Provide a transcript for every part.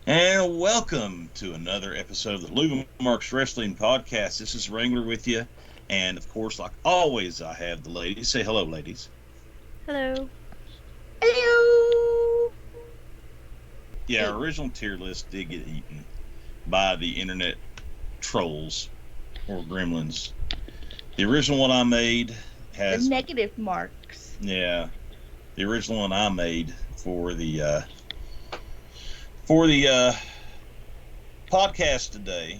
And welcome to another episode of the Helluva Mark Wrestling Podcast. This is Wrangler with you. And of course, like always, I have the ladies. Say hello, ladies. Hello. Hello. Yeah, our original tier list did get eaten by the internet trolls or gremlins. The original one I made has... The negative marks. Yeah. The original one I made for the podcast today,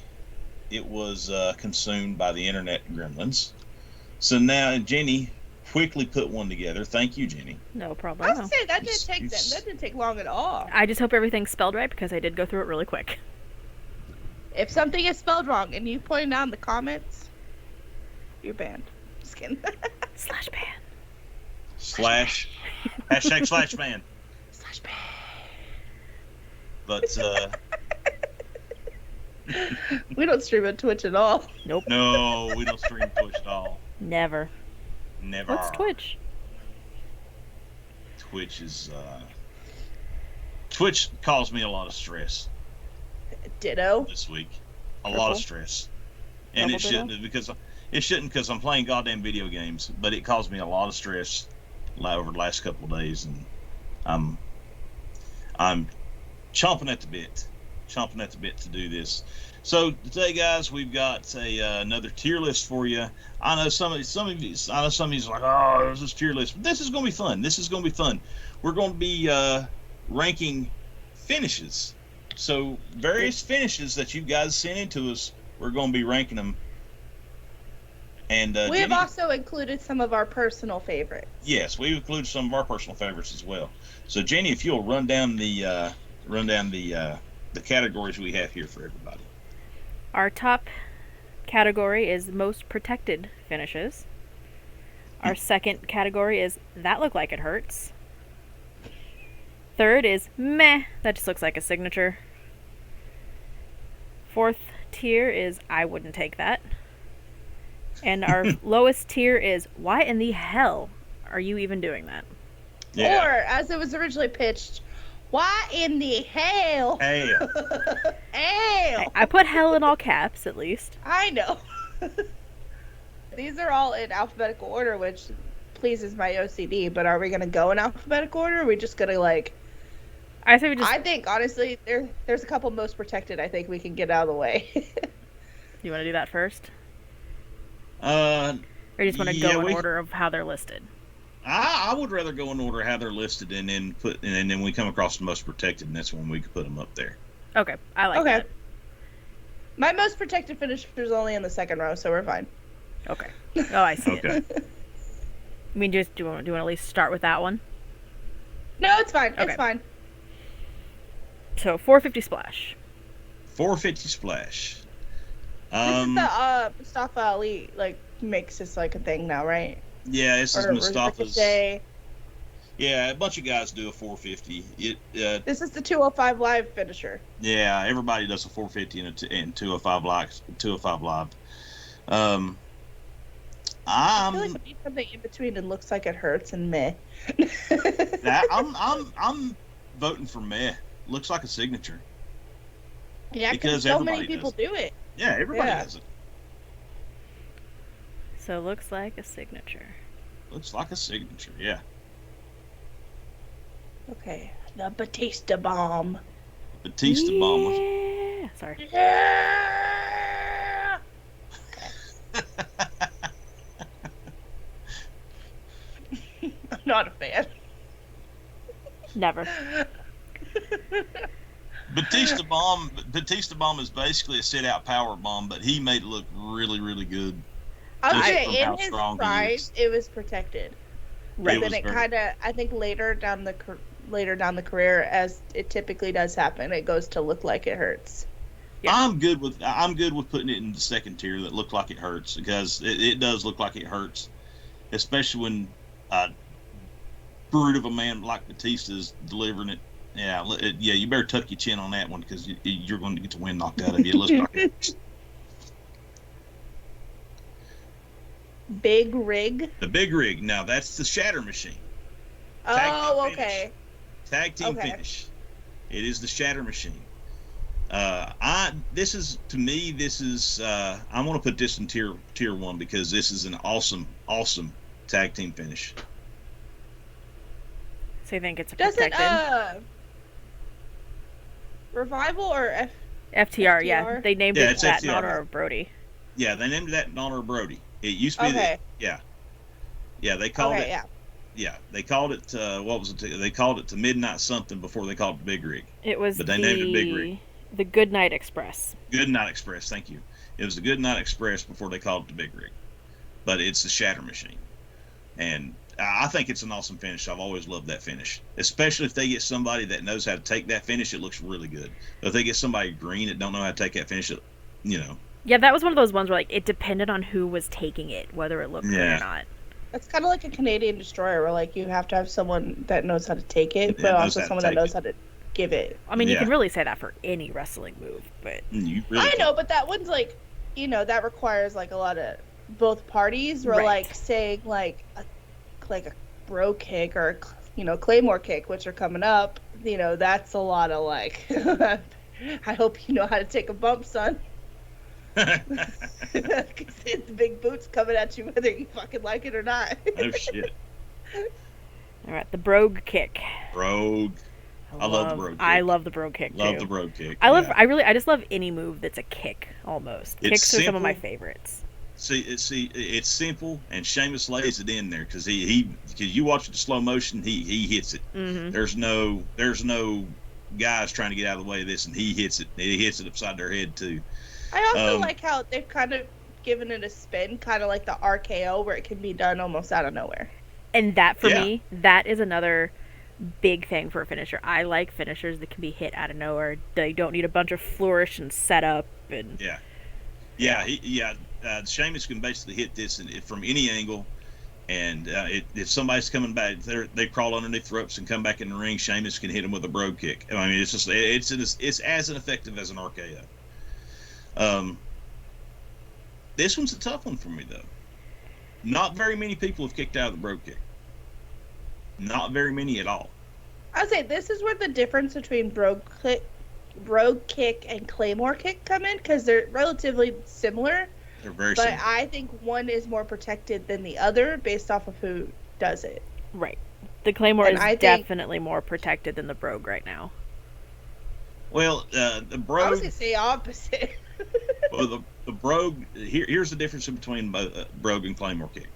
it was consumed by the internet gremlins. So now Jenny quickly put one together. Thank you, Jenny. No I problem. was saying that didn't take long at all. I just hope everything's spelled right because I did go through it really quick. If something is spelled wrong and you point it out in the comments, you're banned. Just kidding. /ban. #/ban. /ban. But We don't stream on Twitch at all. Nope. no, we don't stream Twitch at all. Never. Never. What's Twitch? Twitch is Twitch caused me a lot of stress Ditto. this week. A Purple? lot of stress. And Double it shouldn't because I'm playing goddamn video games, but it caused me a lot of stress over the last couple of days, and I'm chomping at the bit to do this. So today, guys, we've got another tier list for you. I know some of you are like, oh, there's this tier list. But this is going to be fun. We're going to be ranking finishes. So various finishes that you guys sent into us, we're going to be ranking them. And We have Jenny, also included some of our personal favorites. yes, we've included some of our personal favorites as well. So Jenny, if you'll run down the categories we have here for everybody. Our top category is most protected finishes. Our second category is that looked like it hurts. Third is meh, that just looks like a signature. Fourth tier is I wouldn't take that. And our lowest tier is why in the hell are you even doing that? Yeah. Or, as it was originally pitched, why in the hell? Hey. Hell. I put hell in all caps at least. I know. These are all in alphabetical order, which pleases my OCD, but are we going to go in alphabetical order? Or are we just going to, I say we just. I think, honestly, there's a couple most protected I think we can get out of the way. You want to do that first? Uh, Or you just want to Yeah, go in we- order of how they're listed? I would rather go in order how they're listed, and then we come across the most protected, and that's when we could put them up there. Okay, I like Okay. that. My most protected finisher is only in the second row, so we're fine. Okay. Oh, I see Okay. it. I mean, do you want to at least start with that one? No, it's fine. Okay. It's fine. So, 450 splash. 450 splash. This is the Mustafa Ali makes this a thing now, right? Yeah, this is Or Mustafa's. Ricochet. Yeah, a bunch of guys do a 450. This is the 205 live finisher. Yeah, everybody does a 450 and 205 live. 205 live. I feel like I need something in between and looks like it hurts and meh. I'm voting for meh. Looks like a signature. Yeah, Because because so many everybody people do it. Yeah, everybody Yeah. does it. So, looks like a signature. Looks like a signature. Yeah. Okay, the Batista bomb. Batista bomb. Yeah. Sorry. Yeah. I'm not a fan. Never. Batista bomb is basically a sit-out power bomb, but he made it look really, really good. I'll Just say from in how his strong he prize, is. it was protected. Right. But then it kind of, I think later down the career, as it typically does happen, it goes to look like it hurts. Yeah. I'm good with putting it in the second tier that look like it hurts, because it does look like it hurts, especially when a brute of a man like Batista is delivering it. Yeah, you better tuck your chin on that one, because you're going to get the wind knocked out of you. It looks like it hurts. Big rig. The big rig. Now that's the shatter machine. Tag Oh, team okay. Tag team Okay. finish. It is the shatter machine. This is to me. This is. I want to put this in tier 1 because this is an awesome tag team finish. So you think it's Doesn't protected? Revival or FTR, yeah. They named it that in FTR. honor of Brody. Yeah, they named that in honor of Brody. It used to be yeah, they called it. Yeah, they called it. What was it? They called it the Midnight something before they called it Big Rig. It was but they named it Big Rig. The Goodnight Express. Goodnight Express. Thank you. It was the Goodnight Express before they called it the Big Rig, but it's the Shatter Machine, and I think it's an awesome finish. I've always loved that finish, especially if they get somebody that knows how to take that finish. It looks really good. But if they get somebody green that don't know how to take that finish, Yeah, that was one of those ones where like it depended on who was taking it, whether it looked good or not. It's kind of like a Canadian Destroyer, where like you have to have someone that knows how to take it, but also someone that knows how to give it. I mean, you can really say that for any wrestling move, but I know, but that one's like, that requires like a lot of both parties. Where like saying like a Brogue Kick or Claymore Kick, which are coming up. That's a lot of like. I hope you know how to take a bump, son. The big boots coming at you whether you fucking like it or not. Oh shit. All right, the Brogue Kick. Brogue. I love the Brogue Kick. I love the Brogue Kick too. Love the Brogue Kick. I just love any move that's a kick almost. Kicks are some of my favorites. See, it's simple, and Sheamus lays it in there because you watch it in slow motion, he hits it. Mm-hmm. There's no guys trying to get out of the way of this, and he hits it. He hits it upside their head too. I also like how they've kind of given it a spin, kind of like the RKO, where it can be done almost out of nowhere. And that, for me, that is another big thing for a finisher. I like finishers that can be hit out of nowhere. They don't need a bunch of flourish and setup. And Sheamus can basically hit this from any angle, and if somebody's coming back, they crawl underneath the ropes and come back in the ring. Sheamus can hit them with a Brogue Kick. I mean, it's as effective as an RKO. This one's a tough one for me though. Not very many people have kicked out of the Brogue Kick. Not very many at all. I'd say this is where the difference between Brogue Kick and Claymore Kick come in, because they're relatively similar. They're very similar. But I think one is more protected than the other based off of who does it. Right. The Claymore is definitely more protected than the Brogue right now. Well, the Brogue... I was going to say opposite. Well, the Brogue... Here's the difference between Brogue and Claymore Kick.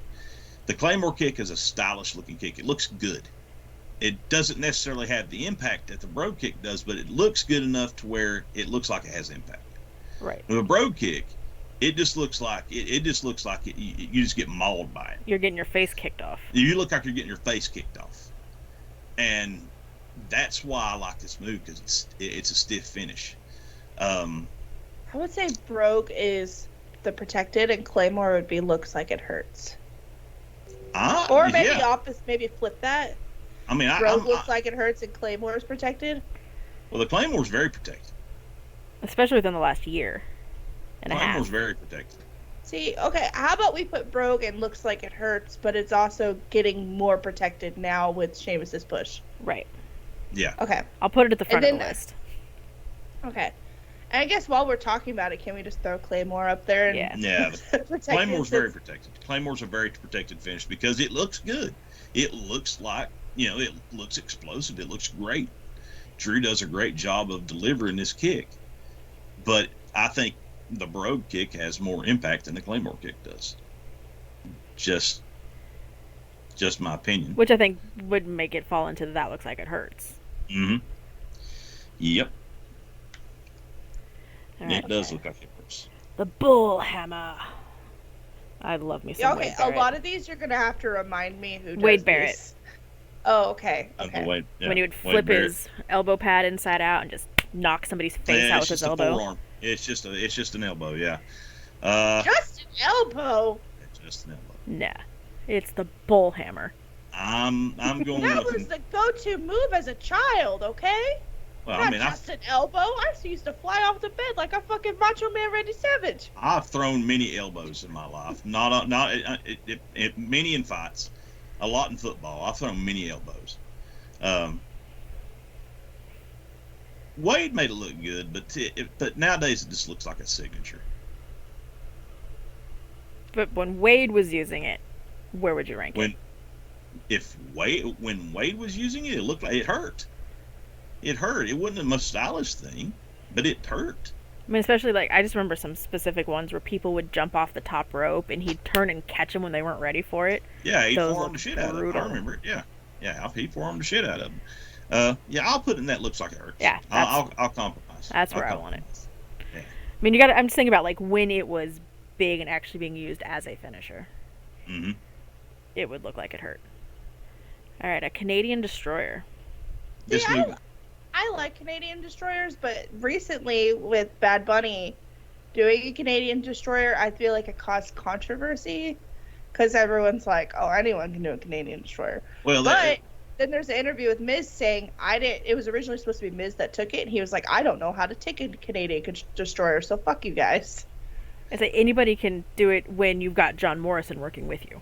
The Claymore Kick is a stylish-looking kick. It looks good. It doesn't necessarily have the impact that the Brogue Kick does, but it looks good enough to where it looks like it has impact. Right. With a Brogue Kick, it just looks like you just get mauled by it. You're getting your face kicked off. You look like you're getting your face kicked off, and that's why I like this move, because it's a stiff finish. I would say Brogue is the protected, and Claymore would be looks like it hurts. Or maybe opposite, maybe flip that. I mean, Brogue looks like it hurts, and Claymore is protected. Well, the Claymore's very protected, especially within the last year and a half. Claymore's very protected. See, okay, how about we put Brogue and looks like it hurts, but it's also getting more protected now with Sheamus's push. Right. Yeah. Okay. I'll put it at the front of the list. Okay. And I guess while we're talking about it, can we just throw Claymore up there? And Claymore's very protected. Claymore's a very protected finish because it looks good. It looks like, it looks explosive. It looks great. Drew does a great job of delivering this kick. But I think the Brogue Kick has more impact than the Claymore Kick does. Just my opinion. Which I think would make it fall into that looks like it hurts. Mm-hmm. Yep. Right, it does look like it hurts. The Bull Hammer. I love me some Wade Barrett. A lot of these you're going to have to remind me who does Wade Barrett. These. Oh, okay. When he would flip his elbow pad inside out and just knock somebody's face out with his elbow. Forearm. It's just an elbow, yeah. Just an elbow? It's just an elbow. Nah. It's the Bull Hammer. I'm going That was the go-to move as a child, okay? Well, Not just an elbow. I used to fly off the bed like a fucking Macho Man Randy Savage. I've thrown many elbows in my life. Not many in fights. A lot in football. I've thrown many elbows. Wade made it look good, but nowadays it just looks like a signature. But when Wade was using it, where would you rank it? When Wade was using it, it looked like it hurt. It hurt. It wasn't the most stylish thing, but it hurt. I mean, especially, like, I just remember some specific ones where people would jump off the top rope and he'd turn and catch them when they weren't ready for it. Yeah, he'd forearm the shit out of them. I remember it, yeah. Yeah, he forearmed the shit out of them. Yeah, I'll put it in that looks like it hurts. Yeah. I'll compromise. That's where I want it. Yeah. I mean, I'm just thinking about, like, when it was big and actually being used as a finisher. Mm-hmm. It would look like it hurt. All right, a Canadian Destroyer. I like Canadian Destroyers, but recently with Bad Bunny doing a Canadian Destroyer, I feel like it caused controversy because everyone's like, "Oh, anyone can do a Canadian Destroyer." Well, but then there's an interview with Miz saying, It was originally supposed to be Miz that took it, and he was like, "I don't know how to take a Canadian Destroyer, so fuck you guys." It's like anybody can do it when you've got John Morrison working with you.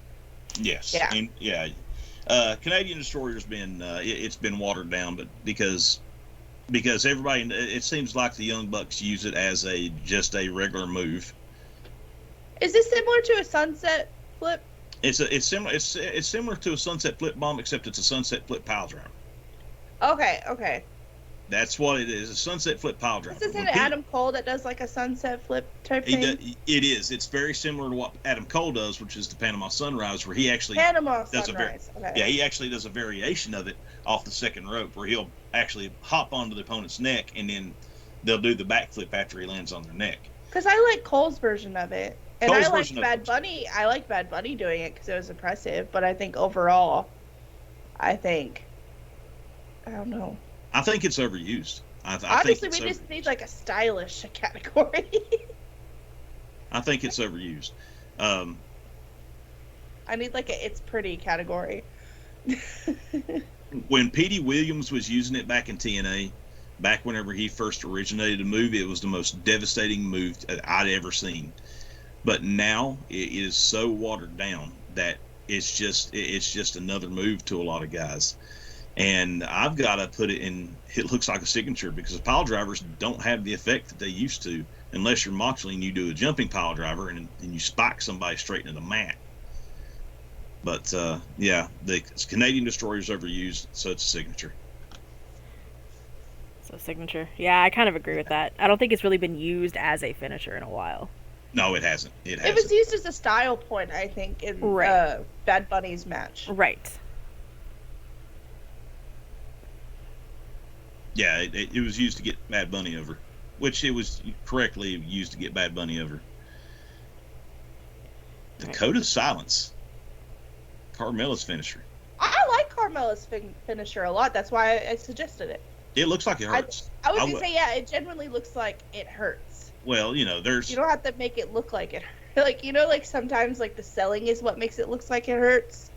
Yes. Yeah. And, Canadian Destroyer's been it's been watered down, but because everybody, it seems like the Young Bucks use it as just a regular move. Is this similar to a sunset flip? It's similar to a sunset flip bomb, except it's a sunset flip pile driver. Okay. That's what it is. A sunset flip pile driver. This isn't Adam Cole that does like a sunset flip type thing? It is. It's very similar to what Adam Cole does, which is the Panama Sunrise, where he actually he actually does a variation of it off the second rope, where he'll actually hop onto the opponent's neck, and then they'll do the backflip after he lands on their neck. Because I like Cole's version of it. And I like Bad Bunny. I like Bad Bunny doing it because it was impressive. But I think overall, I don't know. I think it's overused. Honestly, we just need like a stylish category. I think it's overused. I need like a it's pretty category. When Petey Williams was using it back in TNA, back whenever he first originated the move, it was the most devastating move I'd ever seen. But now it is so watered down that it's just another move to a lot of guys. And I've got to put it in, it looks like a signature, because pile drivers don't have the effect that they used to, unless you're Moxley and you do a jumping pile driver and you spike somebody straight into the mat. But, the Canadian Destroyer's overused, so it's a signature. So signature. Yeah, I kind of agree with that. I don't think it's really been used as a finisher in a while. No, it hasn't. It was used as a style point, I think, in Bad Bunny's match. Right. Yeah, it was used to get Bad Bunny over, which it was correctly used to get Bad Bunny over. Dakota's Silence. Carmella's finisher. I like Carmella's finisher a lot. That's why I suggested it. It looks like it hurts. I was going to say, yeah, it genuinely looks like it hurts. Well, there's... You don't have to make it look like it hurts. Like, sometimes, like, the selling is what makes it look like it hurts.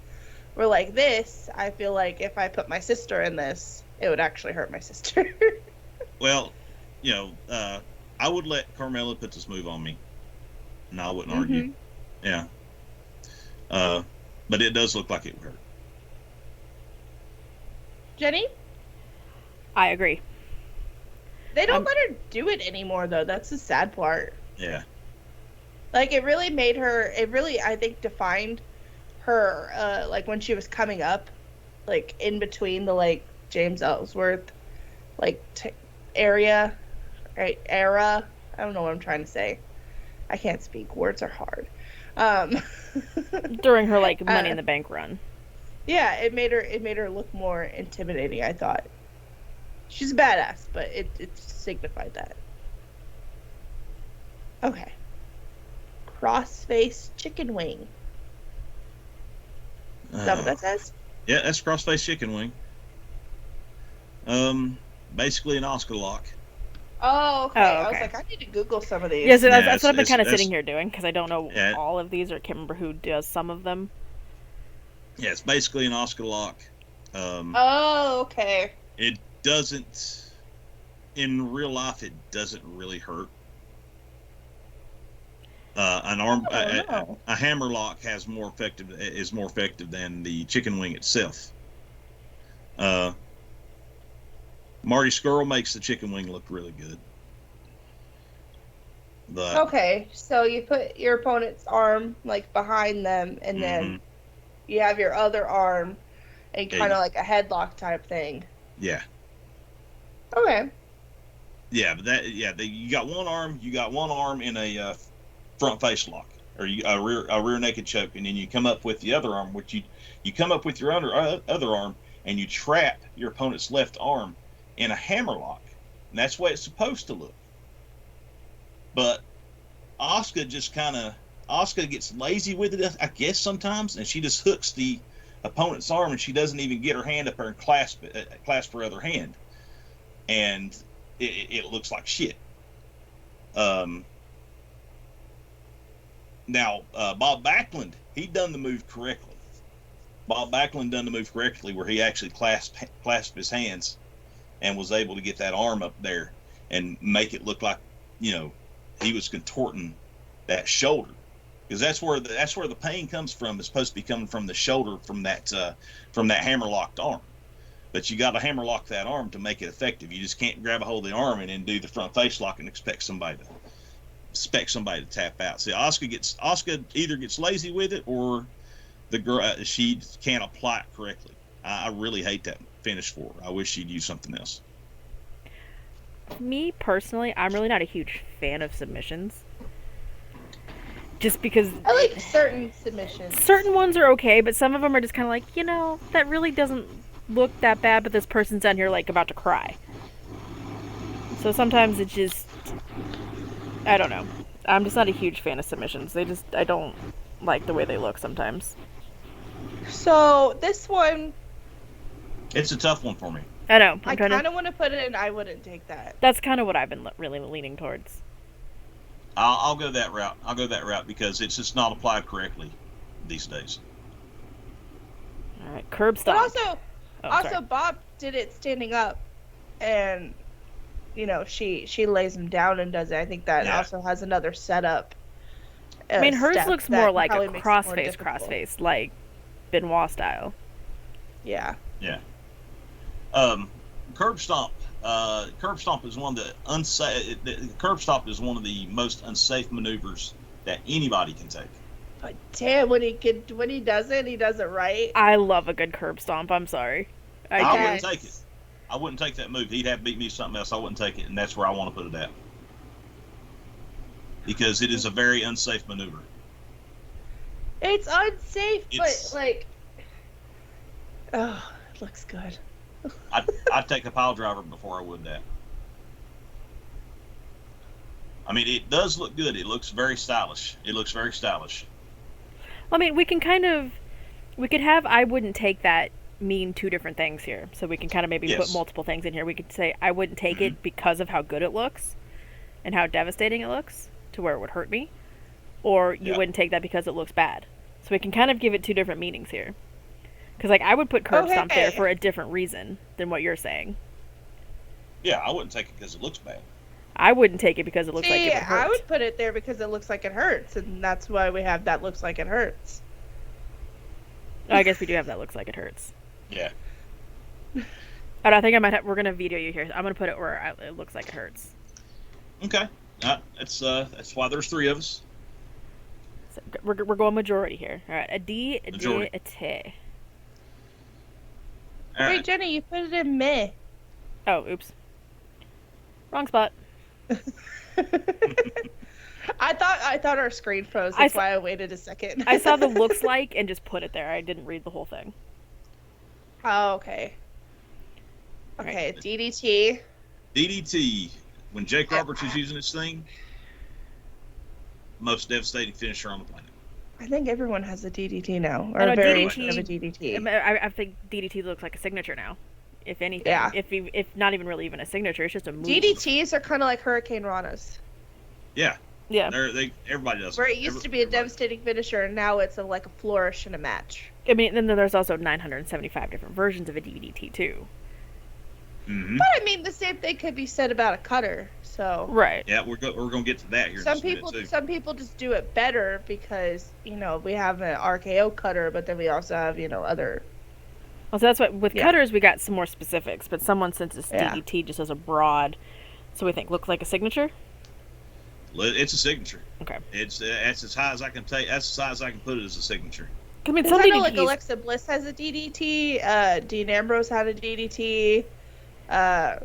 Where, like, this, I feel like if I put my sister in this, it would actually hurt my sister. Well, I would let Carmella put this move on me. And I wouldn't argue. Yeah. But it does look like it would hurt. Jenny? I agree. They don't let her do it anymore, though. That's the sad part. Yeah. Like, it really made her... It really, I think, defined her, like, when she was coming up, like, in between the, like, James Ellsworth, like, era. I don't know what I'm trying to say. I can't speak. Words are hard. During her, like, Money in the Bank run. Yeah, it made her look more intimidating, I thought. She's a badass, but it signified that. Okay. Crossface chicken wing. Is that what that says? Yeah, that's crossface chicken wing. Basically an Oscar lock. Oh, okay. I was like, I need to Google some of these. Yeah, so that's what I've been kind of sitting here doing, because I don't know all of these, or can't remember who does some of them. Yeah, it's basically an Oscar lock. Okay. It doesn't, in real life, it doesn't really hurt. A hammer lock is more effective than the chicken wing itself. Marty Scurll makes the chicken wing look really good. But, okay, so you put your opponent's arm like behind them, and then you have your other arm, and kind of like a headlock type thing. Yeah. Okay. Yeah, but you got one arm. You got one arm in a front face lock, or a rear naked choke, and then you come up with the other arm, which you come up with your other arm, and you trap your opponent's left arm in a hammer lock, and that's the way it's supposed to look. But Asuka gets lazy with it, I guess, sometimes, and she just hooks the opponent's arm, and she doesn't even get her hand up there and clasp her other hand, and it looks like shit. Now, Bob Backlund, he done the move correctly. Bob Backlund done the move correctly, where he actually clasped his hands and was able to get that arm up there and make it look like, he was contorting that shoulder, because that's where the pain comes from. It's supposed to be coming from the shoulder, from that hammer locked arm. But you got to hammer lock that arm to make it effective. You just can't grab a hold of the arm and then do the front face lock and expect somebody to tap out. See, Asuka either gets lazy with it, or the girl, she can't apply it correctly. I really hate that finish for her. I wish she'd use something else. Me personally, I'm really not a huge fan of submissions. Just because I like certain submissions. Certain ones are okay, but some of them are just kind of like, that really doesn't look that bad, but this person's down here like about to cry. So sometimes it's just, I don't know. I'm just not a huge fan of submissions. I don't like the way they look sometimes. So this one, it's a tough one for me. I know. I kind of want to put it in. I wouldn't take that. That's kind of what I've been really leaning towards. I'll go that route. I'll go that route because it's just not applied correctly these days. All right, curb stomp. But also Bob did it standing up, and she lays him down and does it. I think that also has another setup. I mean, hers looks more like a crossface, like Benoit style. Yeah. Yeah. Curb stomp. Curb stomp is one of the curb stomp is one of the most unsafe maneuvers that anybody can take. But damn, when he does it right. I love a good curb stomp. I'm sorry. I wouldn't take it. I wouldn't take that move. He'd have beat me something else. I wouldn't take it, and that's where I want to put it at. Because it is a very unsafe maneuver. It's unsafe, but it looks good. I'd take a pile driver before I would that. I mean, it does look good. It looks very stylish. I mean, we could have I wouldn't take that mean two different things here. So we can kind of maybe put multiple things in here. We could say I wouldn't take it because of how good it looks and how devastating it looks to where it would hurt me. Or you wouldn't take that because it looks bad. So we can kind of give it two different meanings here. Because I would put curb stomp there for a different reason than what you're saying. Yeah, I wouldn't take it because it looks bad. I wouldn't take it because it looks like it would hurt. I would put it there because it looks like it hurts, and that's why we have that looks like it hurts. I guess we do have that looks like it hurts. Yeah. But I think we're going to video you here. I'm going to put it where it looks like it hurts. Okay. That's why there's three of us. So we're going majority here. All right. A D, a majority. D, a T. Wait, Jenny, you put it in meh. Oh, oops. Wrong spot. I thought our screen froze. That's why I waited a second. I saw the looks like and just put it there. I didn't read the whole thing. Oh, okay. Okay, right. DDT. DDT. When Jake Roberts is using this thing, most devastating finisher on the planet. I think everyone has a DDT now, or a variation of a DDT. I think DDT looks like a signature now, if anything. Yeah. If not even really even a signature, it's just a move. DDTs are kind of like Hurricane Ranas. Yeah. Yeah. Everybody does. Where it used to be a devastating finisher, and now it's like a flourish in a match. I mean, then there's also 975 different versions of a DDT too. Mm-hmm. But I mean, the same thing could be said about a cutter. So right. Yeah, we're gonna get to that here. Some people just do it better because we have an RKO cutter, but then we also have other Well, so that's what with cutters we got some more specifics, but someone since it's DDT just as a broad, so we think looks like a signature. It's a signature. Okay. It's that's as high as I can take. That's as high as I can put it as a signature. I mean, I know like Alexa Bliss has a DDT. Dean Ambrose had a DDT. I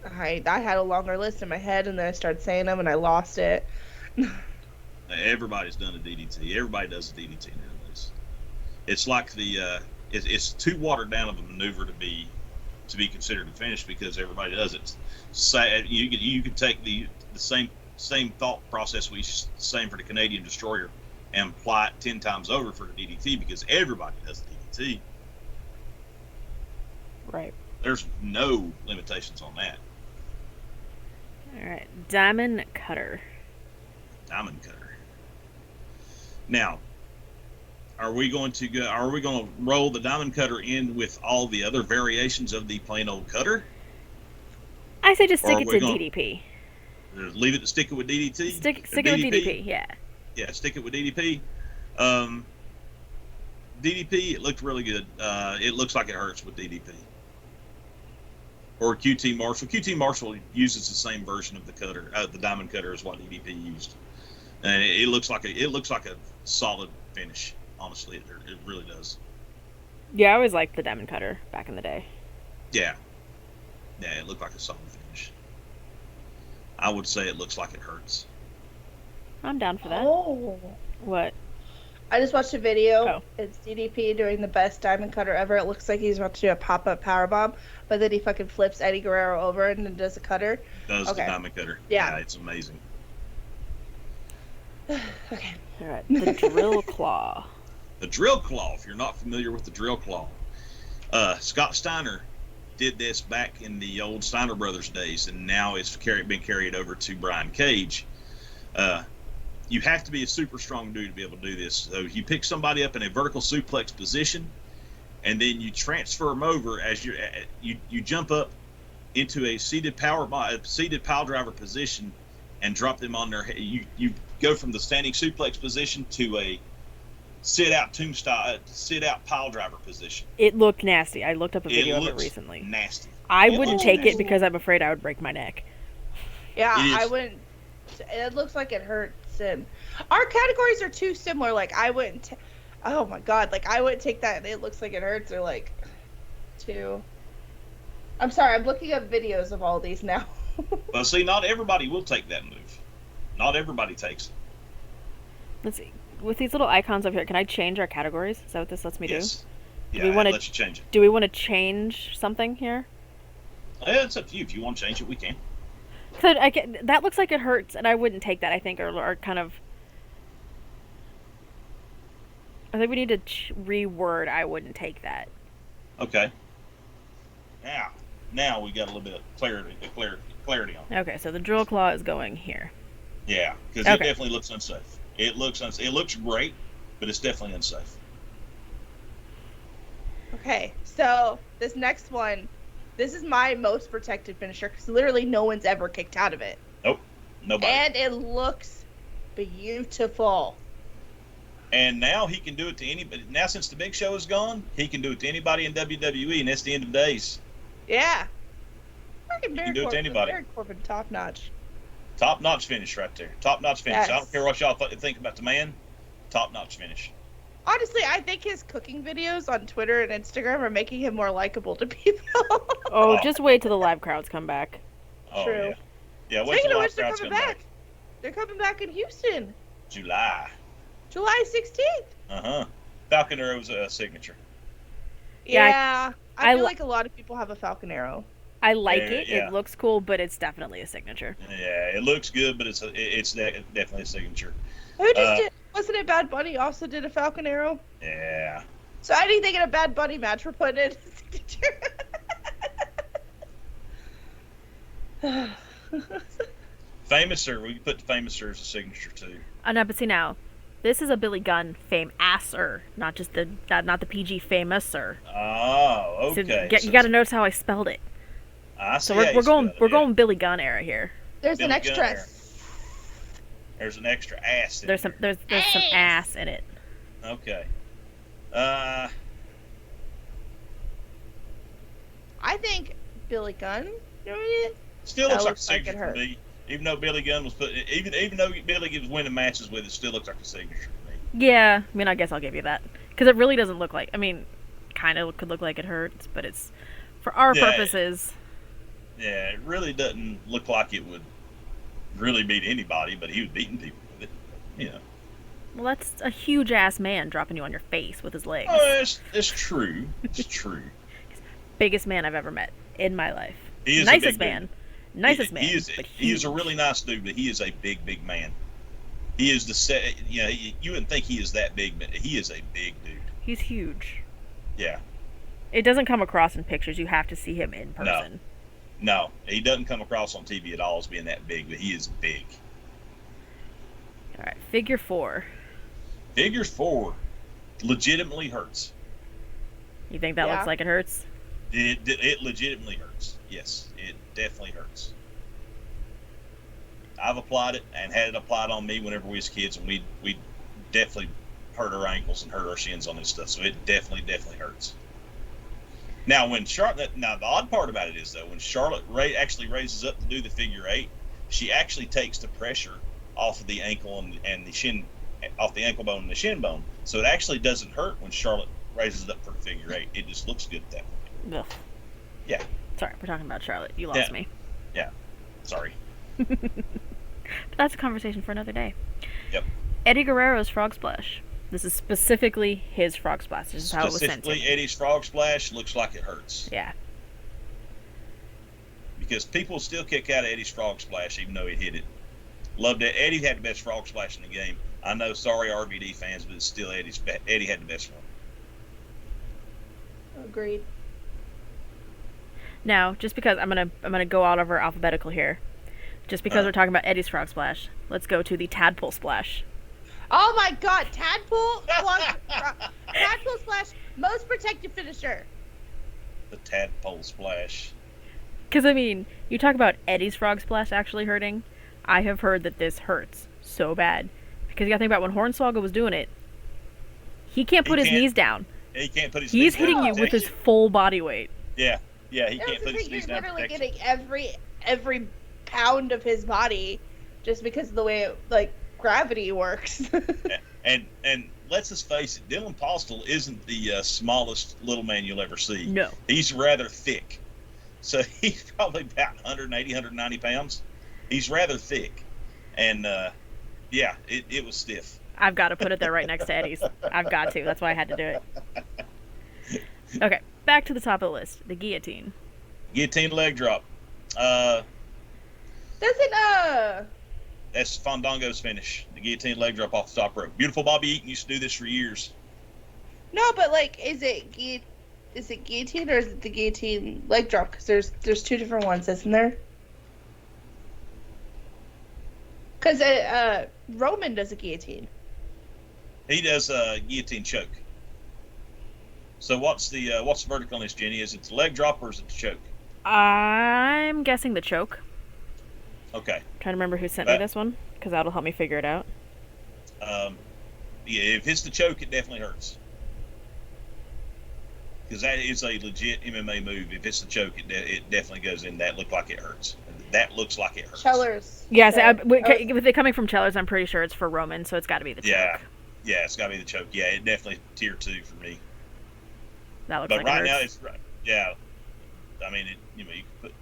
had a longer list in my head, and then I started saying them, and I lost it. Everybody's done a DDT. Everybody does a DDT nowadays. It's like it's too watered down of a maneuver to be considered a finish because everybody does it. You could take the same thought process we same for the Canadian Destroyer and apply it 10 times over for the DDT because everybody does the DDT. Right. There's no limitations on that. All right, Diamond Cutter. Diamond Cutter. Now, are we going to roll the Diamond Cutter in with all the other variations of the plain old cutter? I say just stick it to DDP. Leave it to stick it with DDT? Stick it with DDP, yeah. Yeah, stick it with DDP. DDP, it looked really good. It looks like it hurts with DDP. Or QT Marshall. QT Marshall uses the same version of the cutter, the Diamond Cutter, as what DDP used, and it looks like a solid finish. Honestly, it really does. Yeah, I always liked the Diamond Cutter back in the day. Yeah, it looked like a solid finish. I would say it looks like it hurts. I'm down for that. Oh. What? I just watched a video. Oh. It's DDP doing the best Diamond Cutter ever. It looks like he's about to do a pop-up powerbomb, but then he fucking flips Eddie Guerrero over and then does a cutter. Does the Diamond Cutter. Yeah, it's amazing. Okay. All right, the Drill Claw. The Drill Claw, if you're not familiar with the Drill Claw. Scott Steiner did this back in the old Steiner Brothers days, and now it's been carried over to Brian Cage. You have to be a super strong dude to be able to do this. So you pick somebody up in a vertical suplex position, and then you transfer them over as you jump up into a seated pile driver position and drop them on their head. You go from the standing suplex position to a sit out pile driver position. It looked nasty. I looked up a video of it recently. Nasty. I wouldn't take it because I'm afraid I would break my neck. Yeah, I wouldn't. It looks like it hurts. And our categories are too similar. Like I wouldn't. Oh my god! Like I wouldn't take that. It looks like it hurts. Or like, too. I'm sorry. I'm looking up videos of all these now. Well, see, not everybody will take that move. Not everybody takes it. Let's see. With these little icons up here, can I change our categories? Is that what this lets me do? Yeah, it lets you change it. Do we want to change something here? Yeah, it's up to you. If you want to change it, we can. That looks like it hurts, and I wouldn't take that, I think, or kind of... I think we need to reword I wouldn't take that. Okay. Now we got a little bit of clarity on it. Okay, so the Drill Claw is going here. Yeah, because it definitely looks unsafe. It looks great, but it's definitely unsafe. Okay, so this next one, this is my most protected finisher because literally no one's ever kicked out of it. Nope, nobody. And it looks beautiful. And now he can do it to anybody. Now since the Big Show is gone, he can do it to anybody in WWE, and that's the end of days. Yeah. You can do it to anybody. Baron Corbin, top notch. Top notch finish right there. Top notch finish. Yes. I don't care what y'all think about the man. Top notch finish. Honestly, I think his cooking videos on Twitter and Instagram are making him more likable to people. Just wait till the live crowds come back. Oh, true. Yeah, wait till the live crowds come back. They're coming back in Houston. July 16th. Falcon Arrow's a signature. Yeah, I feel like a lot of people have a Falcon Arrow. I like it. Yeah. It looks cool, but it's definitely a signature. Yeah, it looks good, but it's definitely a signature. Who just did? Wasn't it Bad Bunny also did a Falcon Arrow? Yeah. So anything in a Bad Bunny match we're putting in a signature. Famouser, we can put the Famouser as a signature too. No, but see now, this is a Billy Gunn fame-asser, not just not the PG Famouser. Oh, okay. So you got to notice how I spelled it. I see. So we're going Billy Gunn era here. There's an extra. There's an extra ass. There's some ass in it. Okay. I think Billy Gunn doing it. Still looks like a signature to me. Even though Billy Gunn was even though Billy was winning matches with it, still looks like a signature to me. Yeah, I mean, I guess I'll give you that because it really doesn't look like. I mean, kind of could look like it hurts, but it's for our purposes. Yeah, it really doesn't look like it would really beat anybody, but he was beating people with it. You know. Well, that's a huge ass man dropping you on your face with his legs. Oh, it's true. It's true. Biggest man I've ever met in my life. He is nicest man. Nicest man. He is a really nice dude, but he is a big man. He is you wouldn't think he is that big, but he is a big dude. He's huge. Yeah. It doesn't come across in pictures. You have to see him in person. No, he doesn't come across on TV at all as being that big, but he is big. All right, figure 4. Figure 4 legitimately hurts. You think that looks like it hurts? It legitimately hurts. Yes, it definitely hurts. I've applied it and had it applied on me whenever we was kids, and we definitely hurt our ankles and hurt our shins on this stuff. So it definitely hurts. Now, the odd part about it is though, when Charlotte actually raises up to do the figure 8, she actually takes the pressure off of the ankle and the shin, off the ankle bone and the shin bone. So it actually doesn't hurt when Charlotte raises it up for the figure 8. It just looks good at that point. Ugh. Yeah. Sorry, we're talking about Charlotte. You lost me. Yeah. Sorry. But that's a conversation for another day. Yep. Eddie Guerrero's Frog Splash. This is specifically his Frog Splash. This is how it was sent to me. Specifically, Eddie's Frog Splash looks like it hurts. Yeah. Because people still kick out of Eddie's Frog Splash even though he hit it. Loved it. Eddie had the best Frog Splash in the game. I know, sorry RVD fans, but it's still Eddie had the best one. Agreed. Now, just because I'm gonna go out over alphabetical here, just because we're talking about Eddie's Frog Splash, let's go to the Tadpole Splash. Oh my God, Tadpole Splash, most protected finisher. The Tadpole Splash. Because I mean, you talk about Eddie's Frog Splash actually hurting. I have heard that this hurts so bad because you got to think about when Hornswoggle was doing it. He can't put his knees down. He can't put his knees down. He's hitting you with his full body weight. Yeah, he can't put his knees down. He's literally getting every pound of his body just because of the way gravity works. and let's just face it, Dylan Postel isn't the smallest little man you'll ever see. No. He's rather thick. So he's probably about 180, 190 pounds. He's rather thick. And, it was stiff. I've got to put it there right next to Eddie's. I've got to. That's why I had to do it. Okay, back to the top of the list. The guillotine. Guillotine leg drop. That's Fandango's finish. The guillotine leg drop off the top rope. Beautiful Bobby Eaton used to do this for years. No, but is it guillotine or is it the guillotine leg drop? Because there's two different ones, isn't there? Because Roman does a guillotine. He does a guillotine choke. So what's the verdict on this, Jenny? Is it the leg drop or is it the choke? I'm guessing the choke. Okay. I'm trying to remember who sent me this one because that'll help me figure it out. If it's the choke, it definitely hurts. Because that is a legit MMA move. If it's the choke, it definitely goes in. That looks like it hurts. Chellers. Yes, with it coming from Chellers, I'm pretty sure it's for Roman, so it's got to be the choke. Yeah, it's got to be the choke. Yeah, it definitely tier 2 for me. That looks but like right it now, hurts. Yeah. I mean, you could put.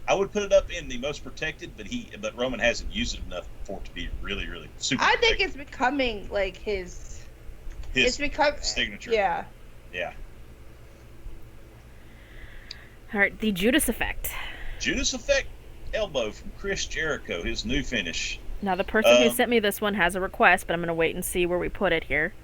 I would put it up in the most protected, but Roman hasn't used it enough for it to be really, really super. I think it's becoming his signature. Yeah. Yeah. All right, the Judas effect. Judas effect elbow from Chris Jericho, his new finish. Now the person who sent me this one has a request, but I'm going to wait and see where we put it here.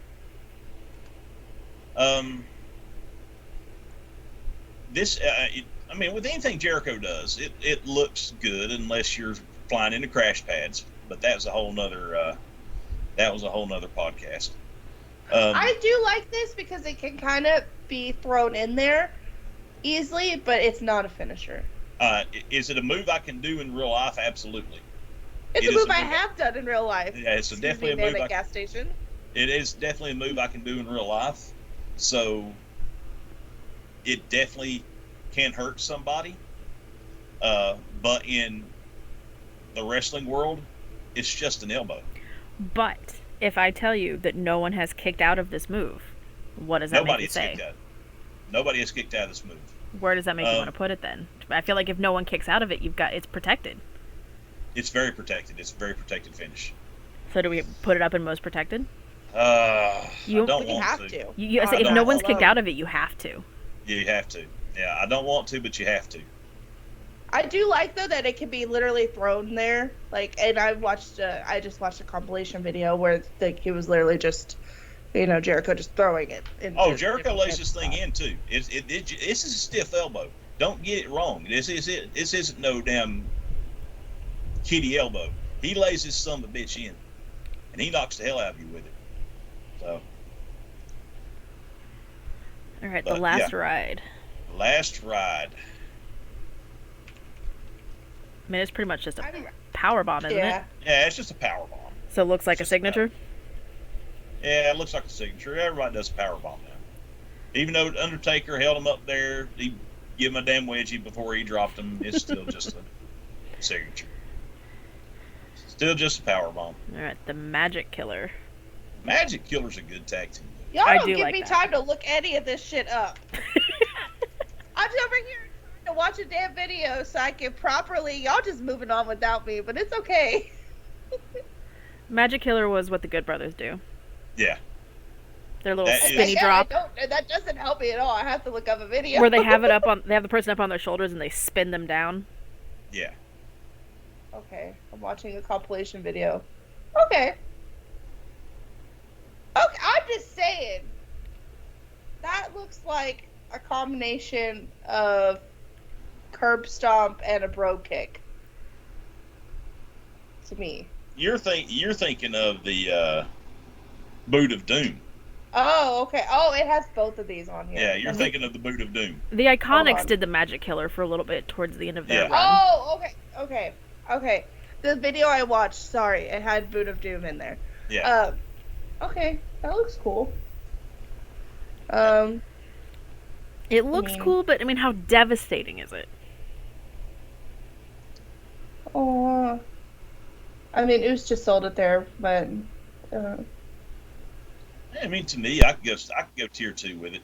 With anything Jericho does, it looks good unless you're flying into crash pads. But that was a whole nother podcast. I do like this because it can kind of be thrown in there easily, but it's not a finisher. Is it a move I can do in real life? Absolutely. It's a move I have done in real life. Yeah, it's definitely a move. At a gas station. It is definitely a move I can do in real life. So it definitely can hurt somebody, but in the wrestling world, it's just an elbow. But if I tell you that no one has kicked out of this move, what does that make you say? Nobody has kicked out of this move. Where does that make you want to put it then? I feel like if no one kicks out of it, it's protected. It's very protected. It's a very protected finish. So do we put it up in most protected? I don't want to. If no one's kicked out of it, you have to. You have to. Yeah, I don't want to, but you have to. I do like though that it can be literally thrown there. Like, and I just watched a compilation video where it was literally just, Jericho just throwing it. Jericho lays this thing in too. This is a stiff elbow. Don't get it wrong. This isn't no damn kitty elbow. He lays this son of a bitch in, and he knocks the hell out of you with it. So. All right, the last ride. Last ride. I mean, it's pretty much just a power bomb, isn't it? Yeah, it's just a power bomb. So it looks like a signature? Yeah, it looks like a signature. Everybody does a power bomb now. Even though Undertaker held him up there, he gave him a damn wedgie before he dropped him. It's still just a signature. Still just a power bomb. All right, the Magic Killer. Magic Killer's a good tag team. Y'all don't give me time to look any of this shit up. I'm over here trying to watch a damn video so I can properly. Y'all just moving on without me, but it's okay. Magic Killer was what the Good Brothers do. Yeah. Their little spinny drop. That doesn't help me at all. I have to look up a video where they have the person up on their shoulders and they spin them down. Yeah. Okay, I'm watching a compilation video. Okay, I'm just saying. That looks like a combination of curb stomp and a brogue kick. To me. You're thinking of the Boot of Doom. Oh, okay. Oh, it has both of these on here. Yeah, you're thinking of the Boot of Doom. The Iconics did the Magic Killer for a little bit towards the end of their run. Oh, okay. The video I watched, sorry, it had Boot of Doom in there. Yeah. Okay, that looks cool. It looks cool, but I mean, how devastating is it? Oh, I mean, Oos just sold it there, but. I mean, to me, I could go tier 2 with it.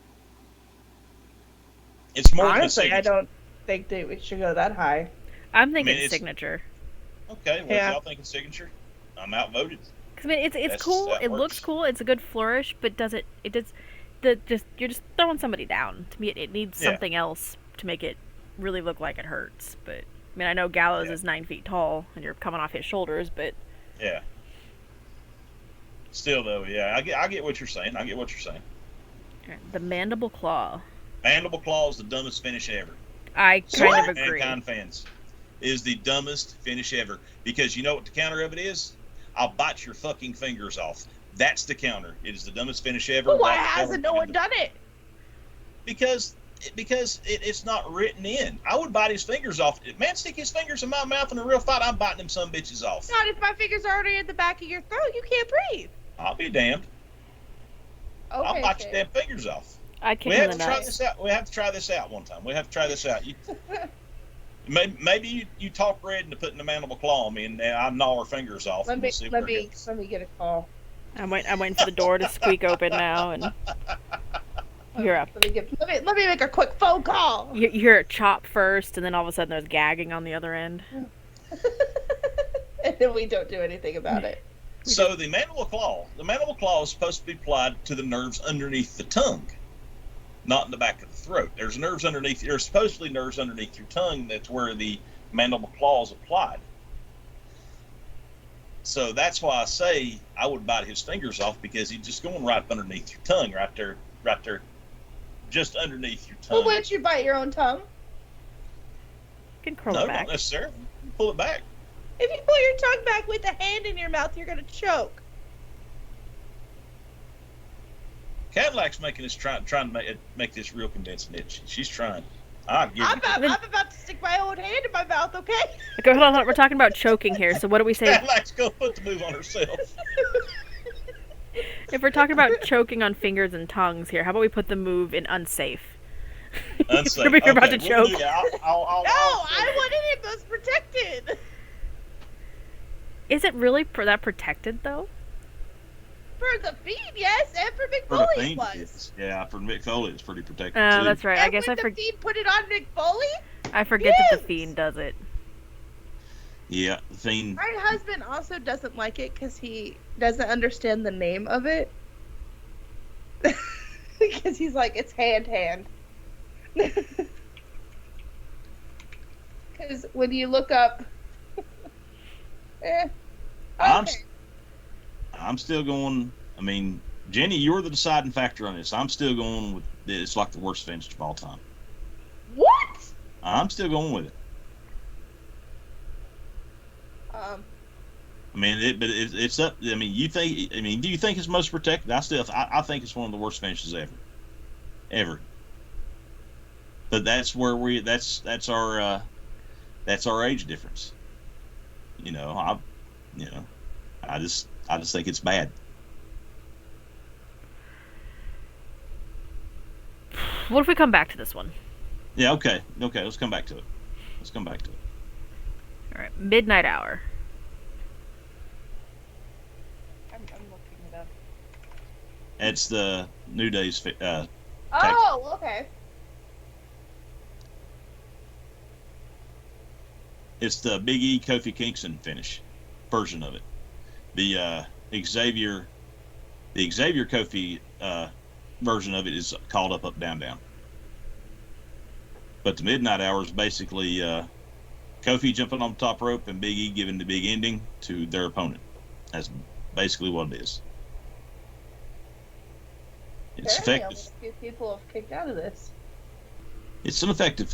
It's more honestly, I don't think that we should go that high. I'm thinking signature. Okay, well, if y'all thinking signature, I'm outvoted. I mean, it's cool. It looks cool. It's a good flourish, but you're just throwing somebody down. To me, it needs something else to make it really look like it hurts. But I mean, I know Gallows is 9 feet tall, and you're coming off his shoulders, but yeah. Still though, I get what you're saying. The Mandible Claw. Mandible Claw is the dumbest finish ever. I kind of agree. Mankind fans, is the dumbest finish ever, because you know what the counter of it is? I'll bite your fucking fingers off. That's the counter. It is the dumbest finish ever. Well, why hasn't no one done it? Because it's not written in. I would bite his fingers off. If man stick his fingers in my mouth in a real fight, I'm biting them some bitches off. Not if my fingers are already at the back of your throat. You can't breathe. I'll be damned. Okay, I'll bite your damn fingers off. We have to try this out. We have to try this out one time. We have to try this out. Maybe you talk red into putting the Mandible Claw on me, and I gnaw her fingers off. Let me get a call. I'm waiting for the door to squeak open now, and you're up. Let me make a quick phone call. You hear it chop first, and then all of a sudden there's gagging on the other end. And then we don't do anything about it. So the Mandible Claw is supposed to be applied to the nerves underneath the tongue, not in the back of the throat. There's supposedly nerves underneath your tongue. That's where the Mandible Claw is applied. So that's why I say I would bite his fingers off, because he's just going right underneath your tongue, right there, just underneath your tongue. Well, wouldn't you bite your own tongue? You can curl it back. No, not necessarily. Pull it back. If you pull your tongue back with a hand in your mouth, you're going to choke. Cadillac's making this trying to make this real convincing. She's trying. I'm about to stick my own hand in my mouth, okay? Okay, hold on. We're talking about choking here, so what do we say? Cadillac's going to put the move on herself. If we're talking about choking on fingers and tongues here, how about we put the move in unsafe? Unsafe. You're about to choke. No, I wanted it most protected. Is it really that protected, though? For the Fiend, yes, and for Mick For Foley the it Fiend, was. yes. Yeah, for Mick Foley, it's pretty protected, Oh, too. that's right. And I guess when the Fiend put it on Mick Foley? I forget that the Fiend does it. Yeah, the Fiend. My husband also doesn't like it because he doesn't understand the name of it. Because he's like, it's hand. Because when you look up... okay. I'm still going... I mean, Jenny, you're the deciding factor on this. I'm still going with... It's like the worst finish of all time. What? I'm still going with it. I mean, it's up. I mean, do you think it's most protected? I think it's one of the worst finishes ever. But that's where that's our age difference. I just think it's bad. What if we come back to this one? Yeah. Okay. Let's come back to it. All right, Midnight Hour. I'm looking it up. It's the New Day's. Oh, okay. It's the Big E Kofi Kingston finish version of it. The Xavier Kofi version of it is called up, down, down. But the Midnight Hour is basically Kofi jumping on the top rope and Big E giving the big ending to their opponent. That's basically what it is. It's effective. A few people have kicked out of this. It's an effective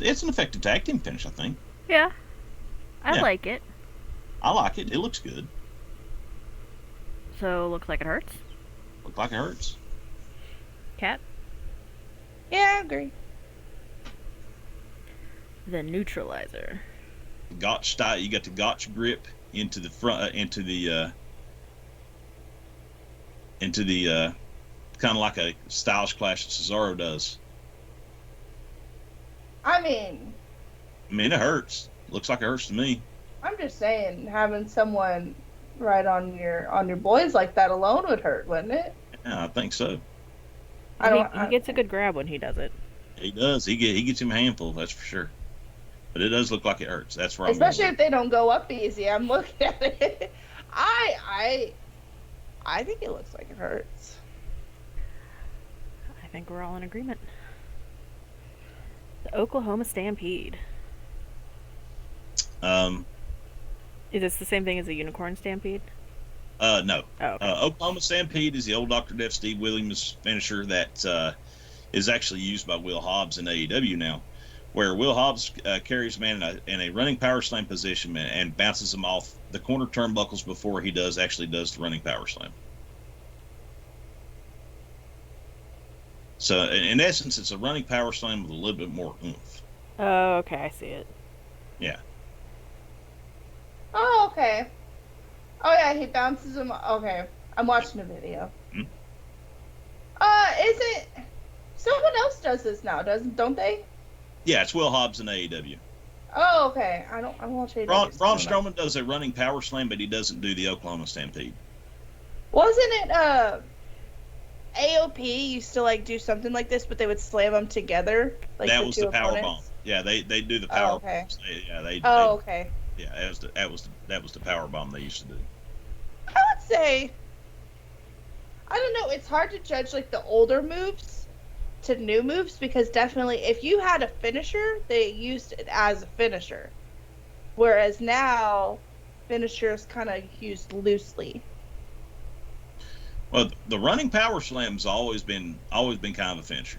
tag team finish, I think. Yeah. I like it. I like it. It looks good. So, looks like it hurts? Looks like it hurts. Cat? Yeah, I agree. The Neutralizer. Gotch style. You got the Gotch grip into the front, into the kind of like a Styles Clash that Cesaro does. I mean, it hurts. Looks like it hurts to me. I'm just saying, having someone right on your boys like that alone would hurt, wouldn't it? Yeah, I think so. He gets a good grab when he does it. He does. He gets him a handful, that's for sure. But it does look like it hurts. That's where especially if they don't go up easy. I'm looking at it. I think it looks like it hurts. I think we're all in agreement. The Oklahoma Stampede. Is this the same thing as a Unicorn Stampede? No. Oh, okay. Oklahoma Stampede is the old Dr. Death Steve Williams finisher that is actually used by Will Hobbs in AEW now, where Will Hobbs carries a man in a running power slam position and bounces him off the corner turnbuckles before he actually does the running power slam. So, in essence, it's a running power slam with a little bit more oomph. Oh, okay, I see it. Yeah. Oh, okay. Oh, yeah, he bounces him. Okay, I'm watching the video. Hmm? Is it... Someone else does this now, don't they? Yeah, it's Will Hobbs in AEW. Oh, okay. I won't AEW. Braun Strowman does a running power slam, but he doesn't do the Oklahoma Stampede. Wasn't it, AOP used to, do something like this, but they would slam them together? That was the power bomb. Yeah, they do the power bomb. Yeah, okay. Yeah, that was the power bomb they used to do. I would say, I don't know, it's hard to judge the older moves to new moves, because definitely if you had a finisher, they used it as a finisher, whereas now finishers kind of used loosely. Well, the running power slam's always been kind of a finisher.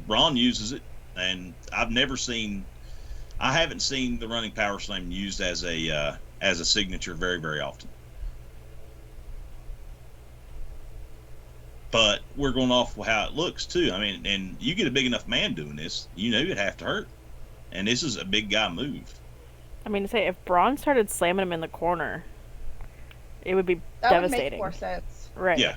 Braun uses it, and I haven't seen the running power slam used as a signature very, very often. But we're going off how it looks too. I mean, and you get a big enough man doing this, it'd have to hurt. And this is a big guy move. I mean, to say if Braun started slamming him in the corner, it would be that devastating. That would make more sense. Right. Yeah.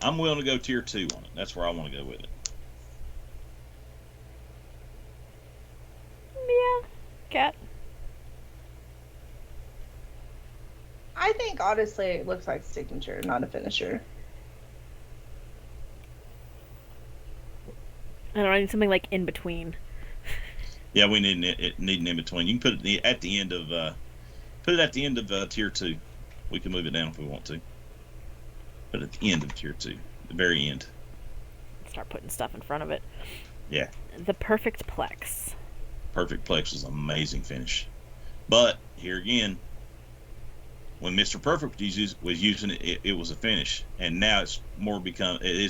I'm willing to go tier 2 on it. That's where I want to go with it. Yeah. Cat. I think, honestly, it looks like signature, not a finisher. I don't know, I need something like in between. Yeah, we need an in between. You can put it at the end of tier 2. We can move it down if we want to. But at the end of tier 2, the very end. Start putting stuff in front of it. Yeah. The Perfect Plex. Perfect Plex was an amazing finish. But here again, when Mr. Perfect was using it, it was a finish, and now it's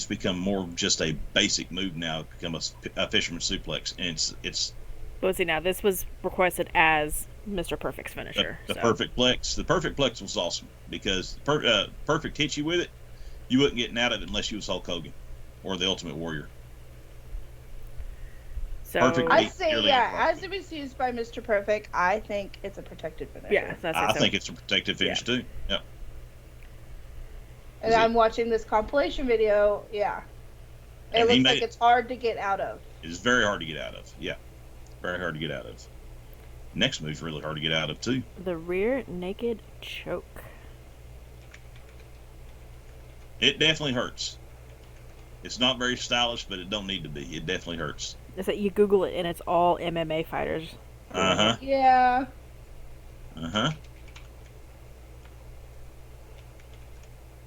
become more just a basic move now. It's become a fisherman suplex, and it's. But see, now this was requested as Mr. Perfect's finisher. The Perfect Plex. The Perfect Plex was awesome because Perfect hit you with it. You wasn't getting out of it unless you was Hulk Hogan or the Ultimate Warrior. So I'd say, yeah, as it was used by Mr. Perfect, I think it's a protected finisher. Yeah, I think it's a protected finish too. Yep. And I'm watching this compilation video. Yeah, it looks like it's hard to get out of. It is very hard to get out of. Yeah, very hard to get out of. Next move's really hard to get out of too. The rear naked choke. It definitely hurts. It's not very stylish, but it don't need to be. It definitely hurts. Is that you Google it and it's all MMA fighters. Uh-huh. Yeah. Uh-huh.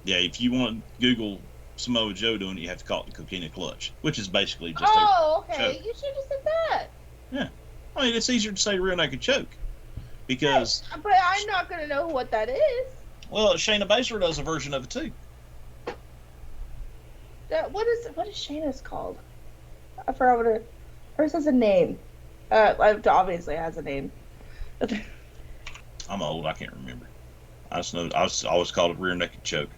Yeah, if you want to Google Samoa Joe doing it, you have to call it the Coquina Clutch, which is basically just okay. choke. You should have said that. Yeah. I mean, it's easier to say rear naked choke because... But I'm not going to know what that is. Well, Shayna Baszler does a version of it too. What is Shayna's called? I forgot what her... Hers has a name. It obviously has a name. I'm old. I can't remember. I just know I always called it rear naked choke.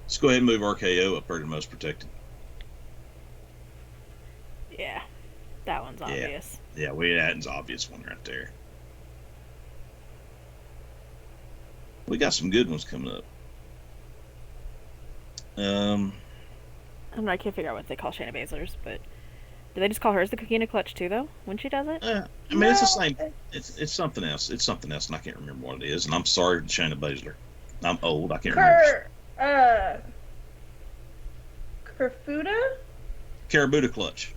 Let's go ahead and move RKO up there to most protected. Yeah, that one's obvious. Yeah, that's an obvious one right there. We got some good ones coming up. I don't know, I can't figure out what they call Shayna Baszler's, but do they just call hers the Coquina Clutch too, though, when she does it? I mean, it's the same. It's something else. It's something else, and I can't remember what it is. And I'm sorry, Shayna Baszler. I'm old. I can't remember. Karafuda? Karabuta Clutch.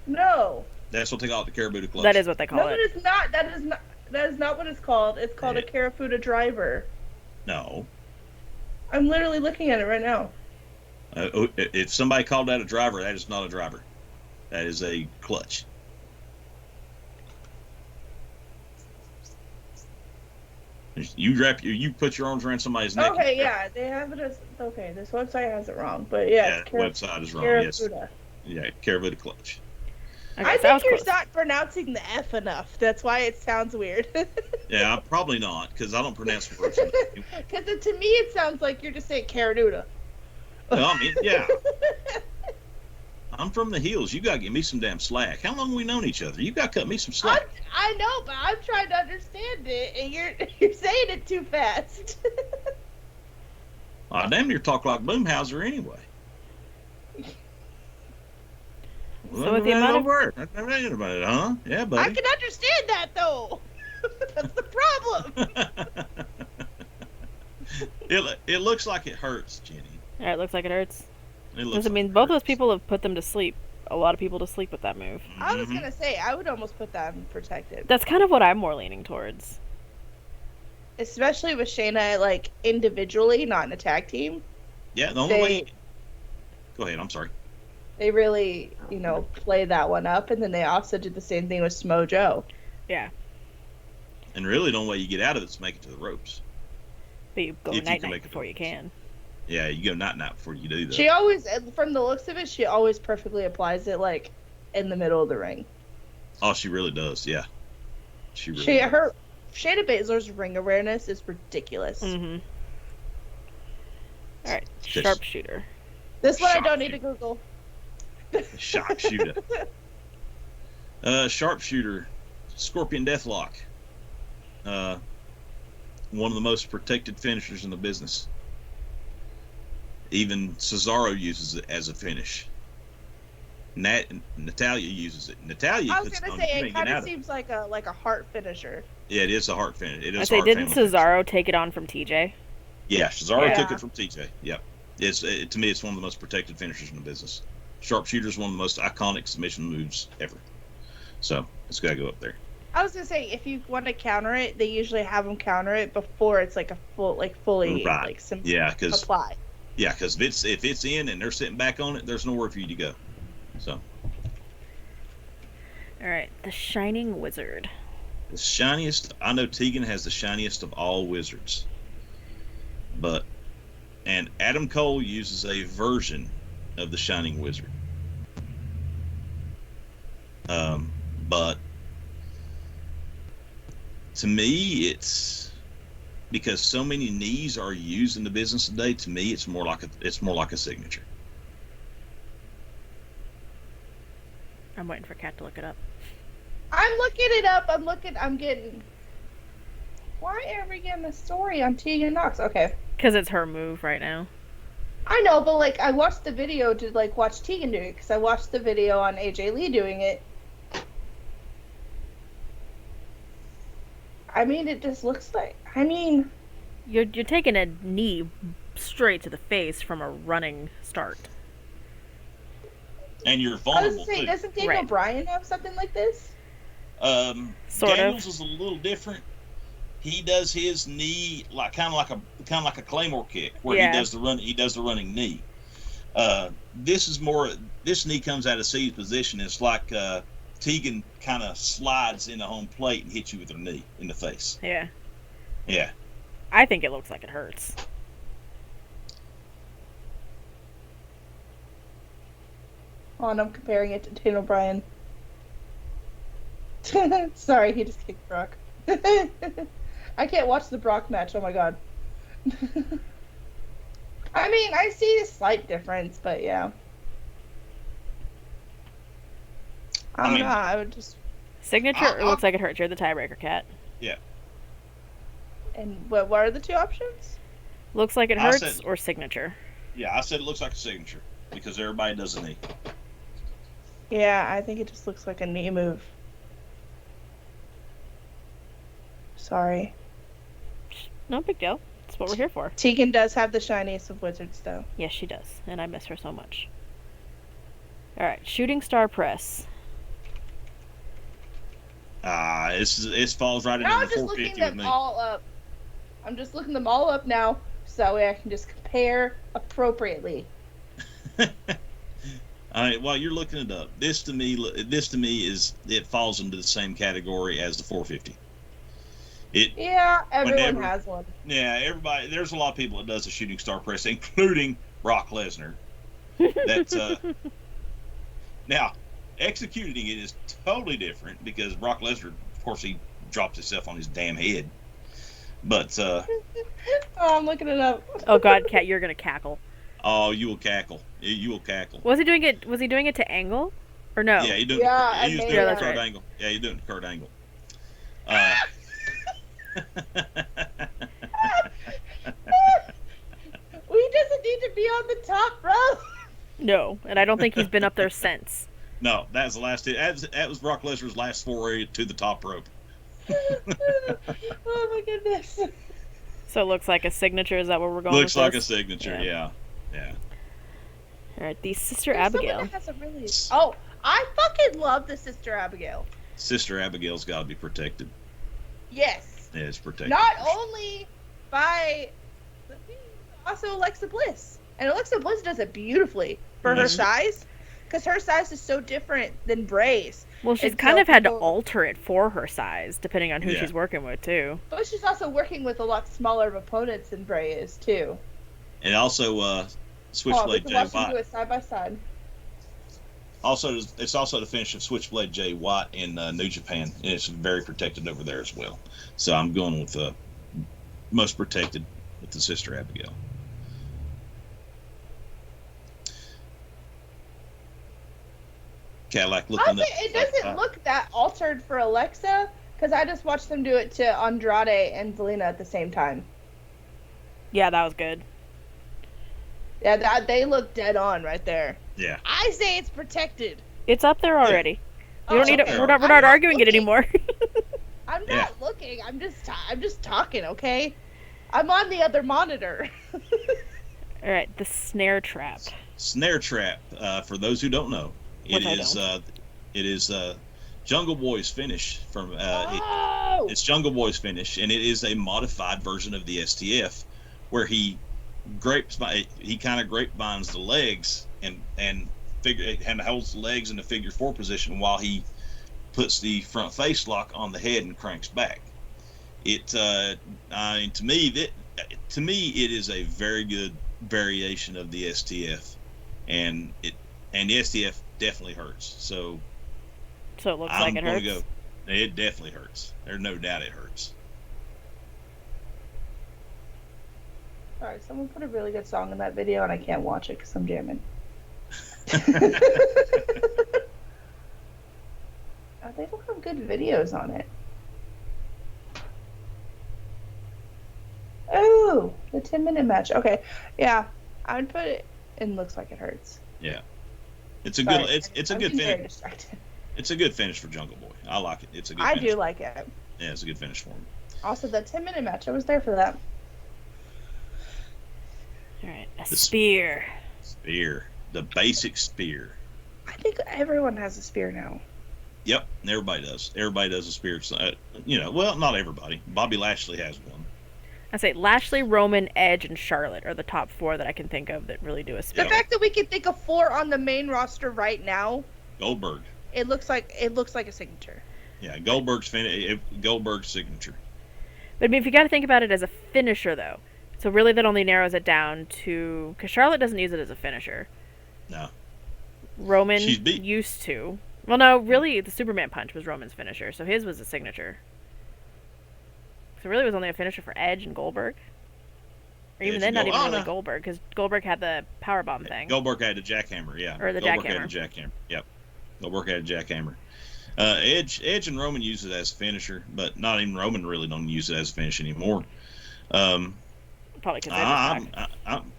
No. That's what they call it, the Karabuta Clutch. That is what they call it. No, it is not. That is not what it's called. It's called a Karafuda driver. No. I'm literally looking at it right now. If somebody called that a driver, that is not a driver. That is a clutch. You put your arms around somebody's neck. Okay, yeah, they have it as this website has it wrong, but yeah, the website is wrong. Karafuda. Yes. Yeah, Karafuda Clutch. Okay, I think you're not pronouncing the F enough. That's why it sounds weird. Yeah, probably not, because I don't pronounce words. Because to me, it sounds like you're just saying Karaduda. Well, I mean, yeah. I'm from the hills. You got to give me some damn slack. How long have we known each other? You got to cut me some slack. I know, but I'm trying to understand it, and you're saying it too fast. I damn near talk like Boomhauser anyway. So with the amount of work, huh? Yeah, buddy. I can understand that though. That's the problem. It looks like it hurts, Jenny. Yeah, it looks like it hurts. Because both those people have put them to sleep. A lot of people to sleep with that move. I was gonna say I would almost put that in protected. That's kind of what I'm more leaning towards. Especially with Shayna, like individually, not in a tag team. Yeah, the only way. Go ahead. I'm sorry. They really, play that one up, and then they also did the same thing with Samoa Joe. Yeah. And really, the only way you get out of it is make it to the ropes. But you go night-night before you can. Yeah, you go night-night before you do that. She always, from the looks of it, she always perfectly applies it, like, in the middle of the ring. Oh, she really does, yeah. She really does. Her Shayna Baszler's ring awareness is ridiculous. Mm-hmm. All right, Sharpshooter. This one I don't need to Google. Sharpshooter. Sharpshooter, Scorpion Deathlock. one of the most protected finishers in the business. Even Cesaro uses it as a finish. Natalia uses it. Natalia. I was gonna say it kind of seems like a heart finisher. Yeah, it is a heart finish. It is. Didn't Cesaro take it on from TJ? Yeah, Cesaro took it from TJ. Yep. To me, it's one of the most protected finishers in the business. Sharpshooter is one of the most iconic submission moves ever. So it's got to go up there. I was gonna say, if you want to counter it, they usually have them counter it before it's like a fully right. apply. Yeah, because if it's in and they're sitting back on it, there's nowhere for you to go. So. All right, the Shining Wizard. The shiniest. I know Tegan has the shiniest of all wizards. And Adam Cole uses a version of the Shining Wizard. But to me, it's because so many knees are used in the business today. To me, it's more like a signature. I'm waiting for Kat to look it up. I'm looking it up. I'm getting. Why are we getting a story on Tegan Nox? Okay. Because it's her move right now. I know, but I watched the video to watch Tegan do it because I watched the video on AJ Lee doing it. I mean, it just looks like. I mean, you're taking a knee straight to the face from a running start. And you're vulnerable. I was saying, doesn't Daniel Bryan have something like this? Daniels is a little different. He does his knee kind of like a Claymore kick, where he does the running knee. This knee comes out of seated position. It's like Tegan kind of slides into home plate and hits you with her knee in the face. Yeah. Yeah. I think it looks like it hurts. And I'm comparing it to Daniel Bryan. Sorry, he just kicked Brock. I can't watch the Brock match. Oh my god. I mean, I see a slight difference, but yeah. I don't know. I would just. Signature or looks like it hurts. You're the tiebreaker, Kat. Yeah. And what are the two options? Looks like it hurts or signature. Yeah, I said it looks like a signature because everybody does a knee. Yeah, I think it just looks like a knee move. Sorry. No big deal. That's what we're here for. Tegan does have the shiniest of wizards, though. Yes, she does. And I miss her so much. Alright, Shooting Star Press. It falls right into the 450 with me. I'm just looking them all up now, so that way I can just compare appropriately. All right, while you're looking it up, this to me it falls into the same category as the 450. Everyone has one. Yeah, everybody. There's a lot of people that does a shooting star press, including Brock Lesnar. That's now executing it is totally different because Brock Lesnar, of course, he drops himself on his damn head. But oh, I'm looking it up. Oh God, Kat, you're gonna cackle. Oh, you will cackle. You will cackle. Was he doing it to Angle, or no? Yeah, he was doing it to Kurt Angle. Yeah, he's doing it to Kurt Angle. He doesn't need to be on the top row. No, and I don't think he's been up there since. No, that was the last. That was Brock Lesnar's last foray to the top rope. Oh my goodness. So it looks like a signature. Is that what we're going? Looks like a signature. Yeah. All right, the Sister Abigail. Oh, I fucking love the Sister Abigail. Sister Abigail's got to be protected. Yes. Yeah, it's protected. Not only by, also Alexa Bliss, and Alexa Bliss does it beautifully for her size, because her size is so different than Bray's. Well, she's kind of had to alter it for her size, depending on who she's working with, too. But she's also working with a lot smaller of opponents than Bray is, too. And also, Switchblade Jay Watt. Do it side by side. Also, it's also the finish of Switchblade Jay Watt in New Japan, and it's very protected over there as well. So I'm going with most protected with the Sister Abigail. Cadillac looking up. It doesn't look that altered for Alexa, Because I just watched them do it to Andrade and Zelina at the same time. Yeah, that was good. Yeah, they look dead on right there. Yeah. I say it's protected. It's up there already. Yeah. We don't need it. We're not arguing it anymore. I'm not looking. I'm just talking, okay? I'm on the other monitor. All right, the snare trap. Snare trap. For those who don't know, it is Jungle Boy's finish from. It's Jungle Boy's finish, and it is a modified version of the STF, where he kind of grapevines the legs and holds the legs in the figure 4 position while he puts the front face lock on the head and cranks back. To me it is a very good variation of the STF, and the STF definitely hurts. So it looks like it hurts. It definitely hurts. There's no doubt it hurts. Sorry, someone put a really good song in that video, and I can't watch it because I'm jamming. They don't have good videos on it. Oh, the 10-minute match. Okay, yeah, I would put it in. Looks like it hurts. Yeah, it's a good. It's a good finish. Distracted. It's a good finish for Jungle Boy. I like it. It's a good. I finish. do like it. Yeah, it's a good finish for him. Also, the 10-minute match. I was there for that. All right, spear. Spear, the basic spear. I think everyone has a spear now. Yep, everybody does. Everybody does a spear. Well, not everybody. Bobby Lashley has one. I say Lashley, Roman, Edge, and Charlotte are the top 4 that I can think of that really do a spear. The fact that we can think of 4 on the main roster right now. Goldberg. It looks like a signature. Yeah, Goldberg's signature. But I mean, if you got to think about it as a finisher, though, so really that only narrows it down to because Charlotte doesn't use it as a finisher. No. Roman used to. Well, no, really, the Superman punch was Roman's finisher, so his was a signature. So really, it was only a finisher for Edge and Goldberg. Or even then, not even really Goldberg, because Goldberg had the powerbomb thing. Goldberg had the jackhammer, yeah. Or the Goldberg jackhammer. Had the jackhammer, yep. Goldberg had a jackhammer. Edge and Roman use it as a finisher, but not even Roman really don't use it as a finish anymore. Probably because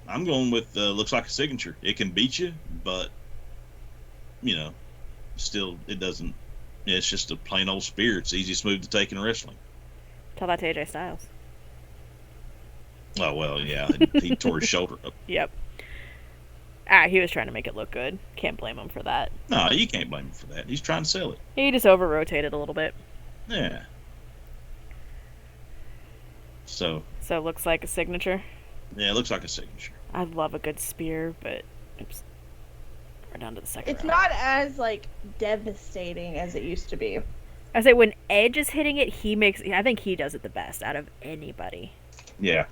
I'm going with looks like a signature. It can beat you, but still it doesn't. It's just a plain old spear. It's easy, smooth to take in wrestling. Tell that to AJ Styles. Oh well, yeah, he tore his shoulder up. Yep. He was trying to make it look good. Can't blame him for that. No, you can't blame him for that. He's trying to sell it. He just over-rotated a little bit. Yeah. So it looks like a signature? Yeah, it looks like a signature. I love a good spear, but oops. We're down to the second It's round. not as, devastating as it used to be. I say when Edge is hitting it, I think he does it the best out of anybody. Yeah.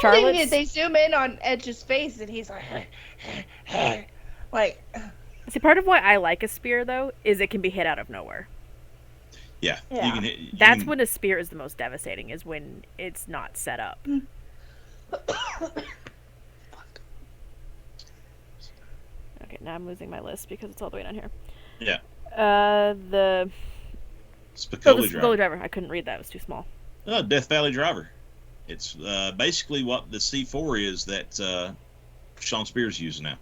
Charlotte's... They zoom in on Edge's face, and he's like... See, part of why I like a spear, though, is it can be hit out of nowhere. Yeah. That's when a spear is the most devastating, is when it's not set up. Okay, now I'm losing my list because it's all the way down here. Yeah. The Spicoli driver. I couldn't read that. It was too small. Death Valley driver. It's basically what the C4 is that Shawn Spears uses now.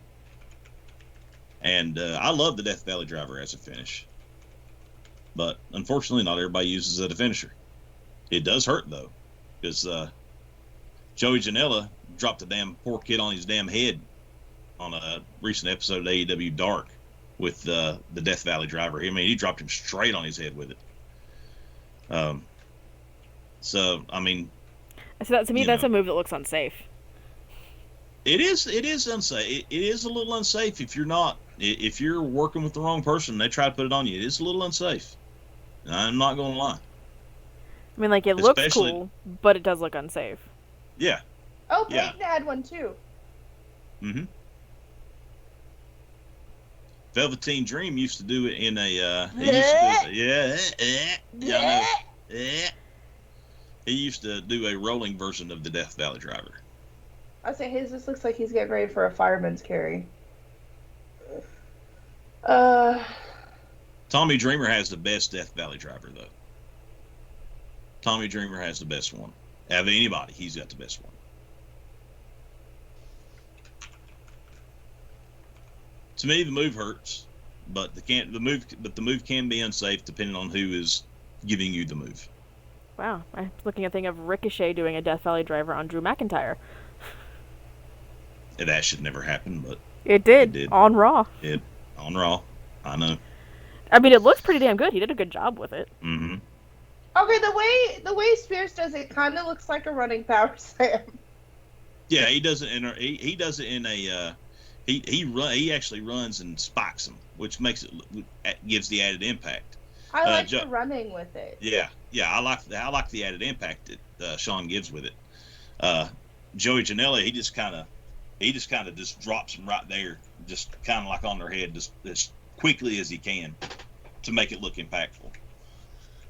And I love the Death Valley driver as a finish. But unfortunately, not everybody uses it as a finisher. It does hurt, though, because Joey Janela dropped a damn poor kid on his damn head on a recent episode of AEW Dark with the Death Valley driver. I mean, he dropped him straight on his head with it. So, I mean... So to me, that's a move that looks unsafe. It is unsafe. It is a little unsafe if you're working with the wrong person and they try to put it on you. It is a little unsafe. I'm not going to lie. I mean, it looks cool, but it does look unsafe. Yeah. Oh, Peyton had one too. Mm-hmm. Velveteen Dream used to do it in a. He used to do a rolling version of the Death Valley driver. I say his just looks like he's getting ready for a fireman's carry. Tommy Dreamer has the best Death Valley driver, though. Tommy Dreamer has the best one. Out of anybody, he's got the best one. To me, the move hurts, but the move can be unsafe depending on who is giving you the move. Wow, I was looking at a thing of Ricochet doing a Death Valley driver on Drew McIntyre. That should never happen, but it did on Raw. On Raw, I know. I mean, it looks pretty damn good. He did a good job with it. Mm-hmm. Okay, the way Spears does it kind of looks like a running power slam. Yeah, he does it in a he actually runs and spikes them, which gives the added impact. I like the running with it. Yeah, I like the added impact that Sean gives with it. Joey Janela, he just kind of just drops them right there, just kind of like on their head, just as quickly as he can to make it look impactful.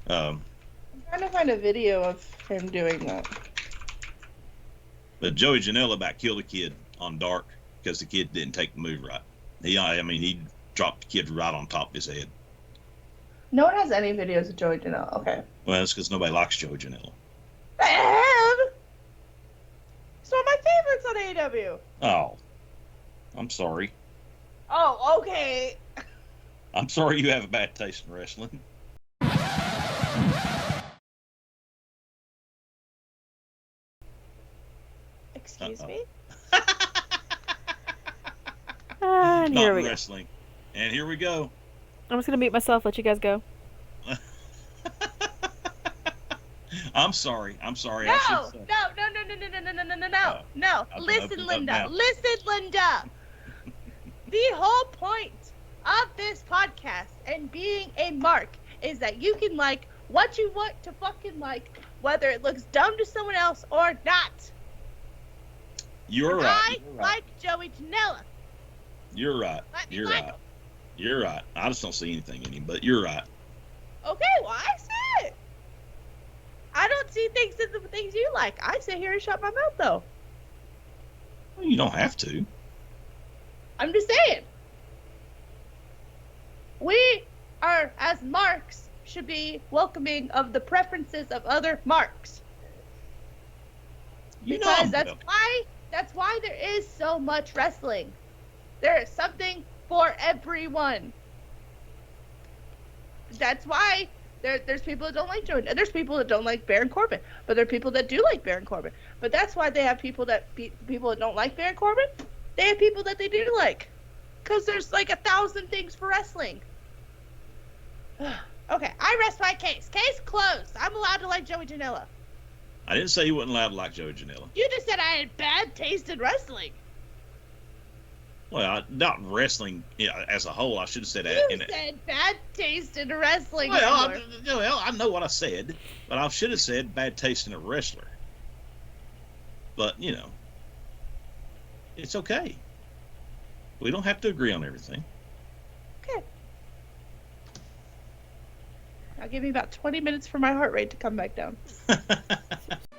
I'm trying to find a video of him doing that. But Joey Janela about killed a kid on Dark because the kid didn't take the move right. He dropped the kid right on top of his head. No one has any videos of Joey Janela. Okay. Well, that's because nobody likes Joey Janela. It's one of my favorites on AEW. Oh, I'm sorry. Oh, okay. I'm sorry you have a bad taste in wrestling. Excuse me? And Not here we wrestling. Go. And here we go. I'm just going to mute myself, let you guys go. I'm sorry. No. Listen, Linda. The whole point of this podcast and being a mark is that you can like what you want to fucking like, whether it looks dumb to someone else or not. You're right. I like Joey Janela. You're right. You're right. I just don't see anything in him, but you're right. Okay, well, I see it. I don't see things in the things you like. I sit here and shut my mouth, though. Well, you don't have to. I'm just saying. We are, as marks, should be welcoming of the preferences of other marks. Because that's why there is so much wrestling. There is something for everyone. That's why there's people that don't like Joey. There's people that don't like Baron Corbin, but there are people that do like Baron Corbin. But that's why they have people that don't like Baron Corbin. They have people that they do like, because there's like 1,000 things for wrestling. Okay, I rest my case. Case closed. I'm allowed to like Joey Janela. I didn't say you wasn't allowed to like Joey Janela. You just said I had bad taste in wrestling. Well, not wrestling as a whole. I should have said that. You said bad taste in wrestling. Well, I know what I said, but I should have said bad taste in a wrestler. But, it's okay. We don't have to agree on everything. Okay. Now give me about 20 minutes for my heart rate to come back down.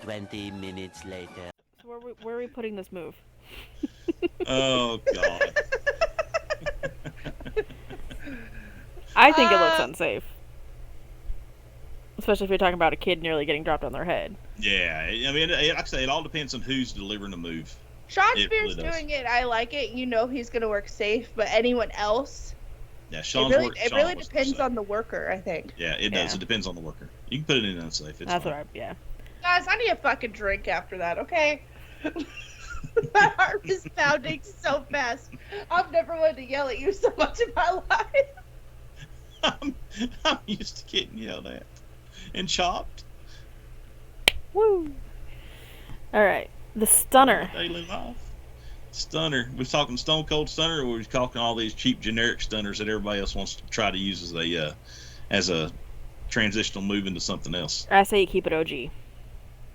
20 minutes later. So where are we putting this move? Oh, God. I think it looks unsafe. Especially if you're talking about a kid nearly getting dropped on their head. Yeah, I mean, like I say, it all depends on who's delivering the move. Sean Spears doing it, I like it. You know he's going to work safe, but anyone else? Yeah, it really depends on the worker, I think. Yeah, it does. It depends on the worker. You can put it in unsafe. That's fine. Guys, I need a fucking drink after that, okay? My heart is pounding so fast. I've never wanted to yell at you so much in my life. I'm used to getting yelled at and chopped. Woo! Alright, the stunner. Daily life. Stunner. We're talking Stone Cold Stunner, or we're talking all these cheap generic stunners that everybody else wants to try to use as a transitional move into something else. I say you keep it OG.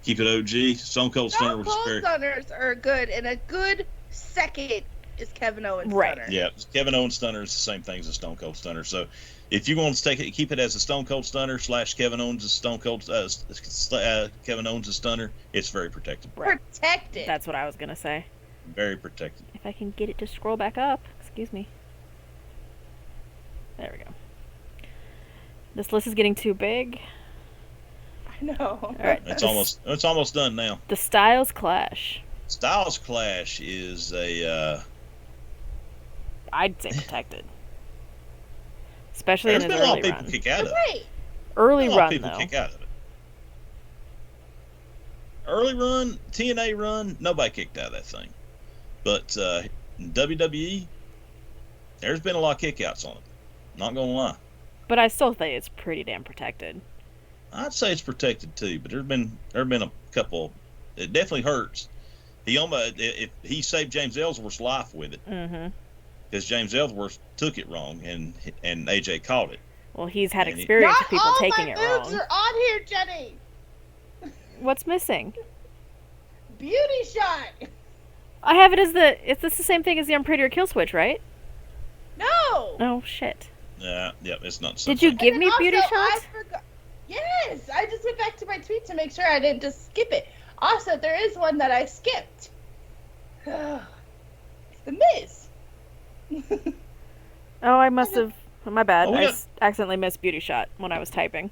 Keep it OG. Stone Cold Stunner was fair. Stunners are good, and a good second is Kevin Owens Stunner. Yeah, Kevin Owens Stunner is the same thing as a Stone Cold Stunner. So if you want to keep it as a Stone Cold Stunner / Kevin Owens' Stone Cold Kevin Owens' Stunner, it's very protected. Protected. That's what I was gonna say. Very protected. If I can get it to scroll back up, excuse me. There we go. This list is getting too big. I know. All right. It's almost done now. The Styles Clash. Styles Clash is a. I'd say protected. Especially There's in his been a lot early of people run. kick out of it. Right. Early A lot of run, people though. kick out of it. Early run, TNA run, nobody kicked out of that thing. But WWE, there's been a lot of kickouts on it. Not gonna lie. But I still think it's pretty damn protected. I'd say it's protected too, but there's been a couple. It definitely hurts. He saved James Ellsworth's life with it. Mm-hmm. Because James Ellsworth took it wrong, and AJ caught it. Well, he's had experience Not with people all taking my it moves wrong. are on here, Jenny. What's missing? Beauty shot. I have it as it's the same thing as the Unprettier Kill Switch, right? No. Oh, shit. Yeah, it's not. The same Did you thing. give me beauty also, shots? I forgot. Yes, I just went back to my tweet to make sure I didn't just skip it. Also, there is one that I skipped. It's the Miz. Oh, I must have. My bad. Oh, I accidentally missed beauty shot when I was typing.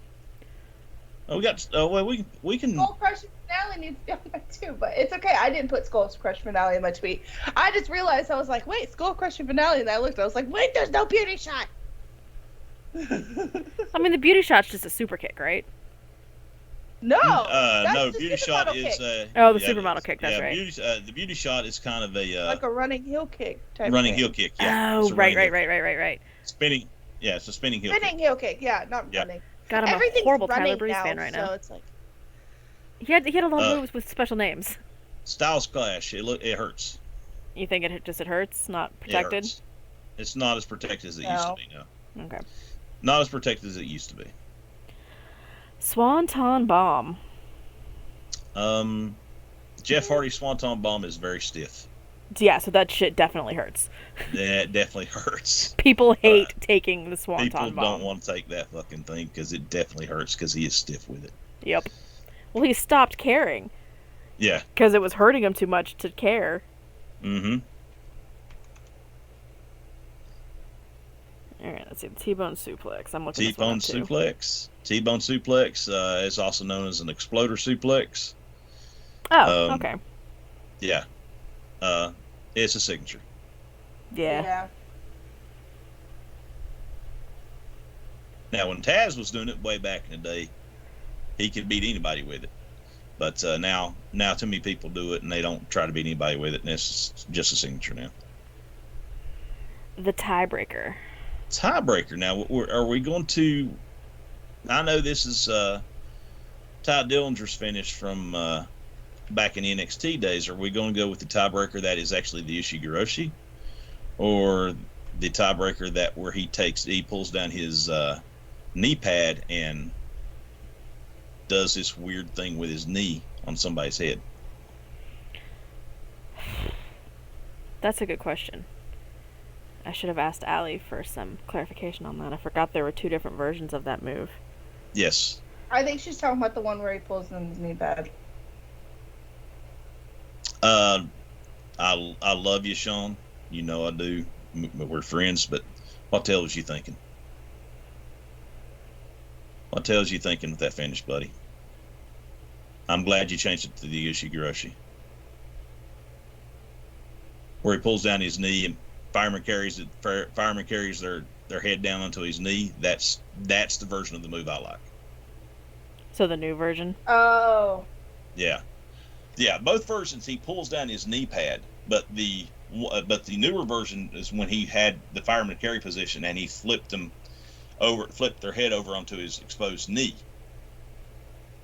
Oh, we got. Well, we can. Skull Crusher finale needs to be on there too, but it's okay. I didn't put Skull Crusher finale in my tweet. I just realized I was like, wait, Skull Crusher finale, and I looked. I was like, wait, there's no beauty shot. I mean, the beauty shot's just a super kick, right? No. No, the beauty shot supermodel is. kick. Oh, the supermodel kick. That's right. The beauty shot is kind of a Like a running heel kick type. running thing. heel kick. Yeah. Oh, It's a right. running heel kick. Spinning. Yeah, it's a spinning heel Spinning kick. heel kick. Yeah, not Yeah. running. God, I'm Everything's a horrible running Tyler Breeze now, fan right now. So it's like. He had a lot of moves with special names. Styles Clash. It hurts. You think it hurts? Not It protected? hurts. It's not as protected as it used to be. No. Okay. Not as protected as it used to be. Swanton Bomb. Jeff Hardy's Swanton Bomb is very stiff. Yeah, so that shit definitely hurts. That definitely hurts. People hate taking the Swanton People Bomb. don't want to take that fucking thing because it definitely hurts because he is stiff with it. Yep. Well, he stopped caring Yeah. because it was hurting him too much to care. Mm-hmm. All right, let's see. The T-bone suplex. I'm looking at T-bone this one up, too. suplex. T-bone suplex is also known as an exploder suplex. Oh, okay. Yeah. It's a signature. Yeah. Now, when Taz was doing it way back in the day, he could beat anybody with it. But now too many people do it, and they don't try to beat anybody with it, and it's just a signature now. The tiebreaker. Tiebreaker. Now, are we going to... I know this is Ty Dillinger's finish from back in the NXT days. Are we going to go with the tiebreaker that is actually the Ishiguroshi? Or the tiebreaker that where he pulls down his knee pad and does this weird thing with his knee on somebody's head? That's a good question. I should have asked Allie for some clarification on that. I forgot there were two different versions of that move. Yes. I think she's talking about the one where he pulls in his knee pad. I love you, Sean. You know I do. We're friends, but what the hell was you thinking? What the hell was you thinking with that finish, buddy? I'm glad you changed it to the Ishiguroshi. Where he pulls down his knee and fireman carries their head down onto his knee. That's the version of the move I like. So the new version? Oh. Yeah. Yeah, both versions he pulls down his knee pad, but the newer version is when he had the fireman carry position and he flipped their head over onto his exposed knee.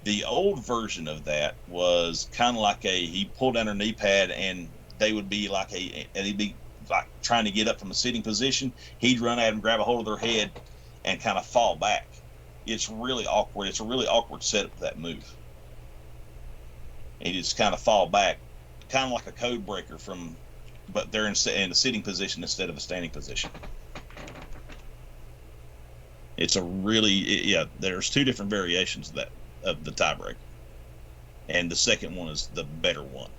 The old version of that was kind of like he pulled down her knee pad and they would be like he'd be like trying to get up from a sitting position. He'd run at him, grab a hold of their head, and kind of fall back. It's really awkward. It's a really awkward setup for that move. He just kind of fall back, kind of like a code breaker but they're in a sitting position instead of a standing position. It's there's two different variations of the tiebreaker, and the second one is the better one.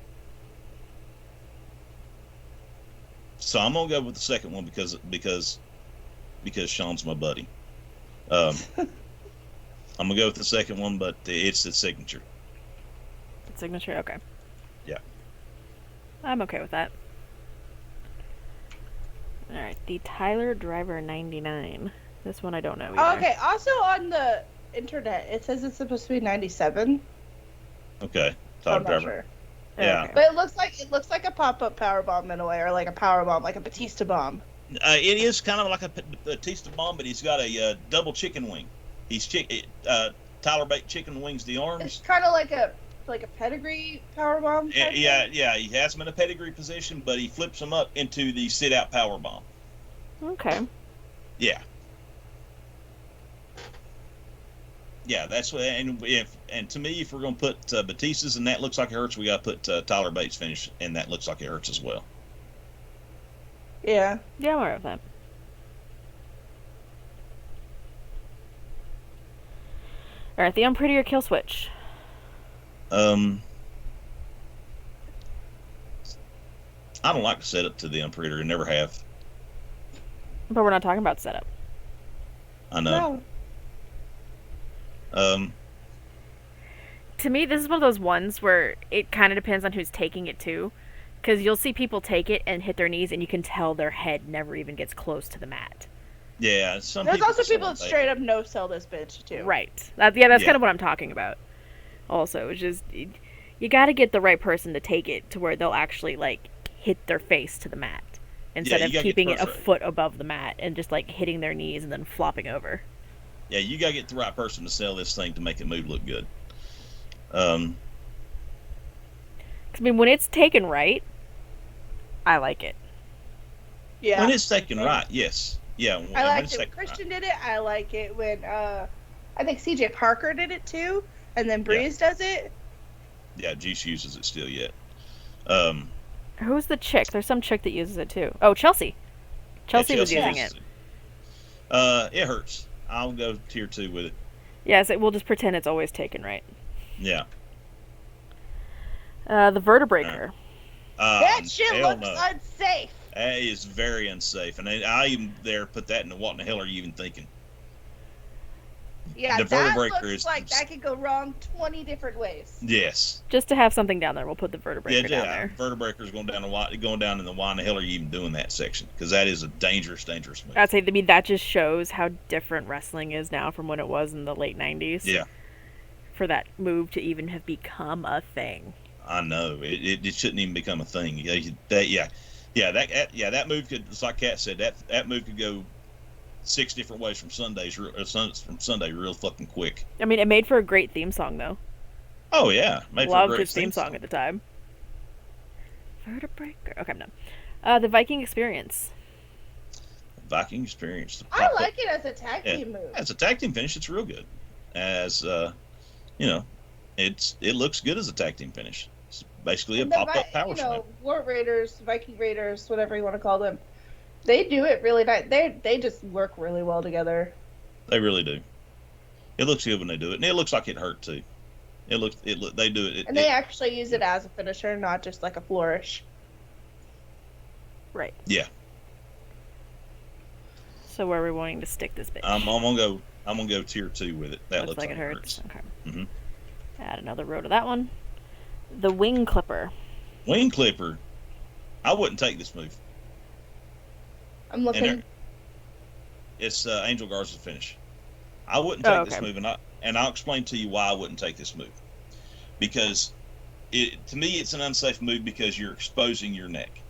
So I'm gonna go with the second one because Sean's my buddy. I'm I'm gonna go with the second one, but it's the signature. The signature, okay. Yeah. I'm okay with that. All right, the Tyler Driver 99. This one I don't know either. Okay. Also on the internet, it says it's supposed to be 97. Okay. Tyler I'm not Driver. sure. Yeah. Okay. But it looks like a pop-up power bomb in a way, or like a power bomb, like a Batista bomb. It is kind of like a Batista bomb, but he's got a double chicken wing. Tyler Bate chicken wings the arms. It's kind of like a pedigree power bomb. Yeah. He has them in a pedigree position, but he flips them up into the sit-out power bomb. Okay. Yeah. Yeah, that's what. And to me, if we're gonna put Batista's and that looks like it hurts, we gotta put Tyler Bates finish, and that looks like it hurts as well. Yeah. Yeah, I'm alright with that. Alright, the Unprettier Kill Switch. I don't like the setup to the Unprettier, and never have. But we're not talking about setup. I know. No. To me, this is one of those ones where it kind of depends on who's taking it too. Because you'll see people take it and hit their knees, and you can tell their head never even gets close to the mat. Yeah, There's also people that straight up no-sell this bitch, too. Right. That's kind of what I'm talking about. Also, it's just, you got to get the right person to take it to where they'll actually, like, hit their face to the mat. Instead of keeping it a foot above the mat and just, like, hitting their knees and then flopping over. Yeah, you got to get the right person to sell this thing to make it move look good. I mean, when it's taken right, I like it. Yeah. When it's taken right, yes. Yeah. I like it when Christian did it. I like it when I think CJ Parker did it too, and then Breeze does it. Yeah, Juice uses it still yet. Who's the chick? There's some chick that uses it too. Oh, Chelsea. Chelsea was using it. It hurts. I'll go tier 2 with it. Yes, we'll just pretend it's always taken right. Yeah. The Vertebreaker. That shit looks unsafe. That is very unsafe, and I even put that in the what in the hell are you even thinking? Yeah, the that Vertebreaker looks like that could go wrong 20 different ways. Yes. Just to have something down there, we'll put the Vertebreaker down there. Vertebreaker's going down in the why in the hell are you even doing that section? Because that is a dangerous move. I'd say, that just shows how different wrestling is now from when it was in the late 90s. Yeah. For that move to even have become a thing. I know it shouldn't even become a thing. That move could, just like Kat said, that move could go 6 different ways from Sunday real fucking quick. I mean, it made for a great theme song though. Oh yeah, loved his theme song at the time. Vertebreaker. Okay, I'm done. The Viking Experience. Viking Experience. I like it as a tag team move. As a tag team finish, it's real good. As it looks good as a tag team finish. It's basically a pop-up power slam. War Raiders, Viking Raiders, whatever you want to call them, they do it really nice. They just work really well together. They really do. It looks good when they do it, and it looks like it hurt too. They do it. And they actually use it as a finisher, not just like a flourish. Right. Yeah. So where are we wanting to stick this bitch? I'm gonna go tier 2 with it. That looks like it hurts. Okay. Mm-hmm. Add another row to that one. The Wing Clipper. Wing Clipper. I wouldn't take this move. I'm looking. It's Angel Garza's finish. I wouldn't take this move, and I'll explain to you why I wouldn't take this move. Because to me, it's an unsafe move because you're exposing your neck.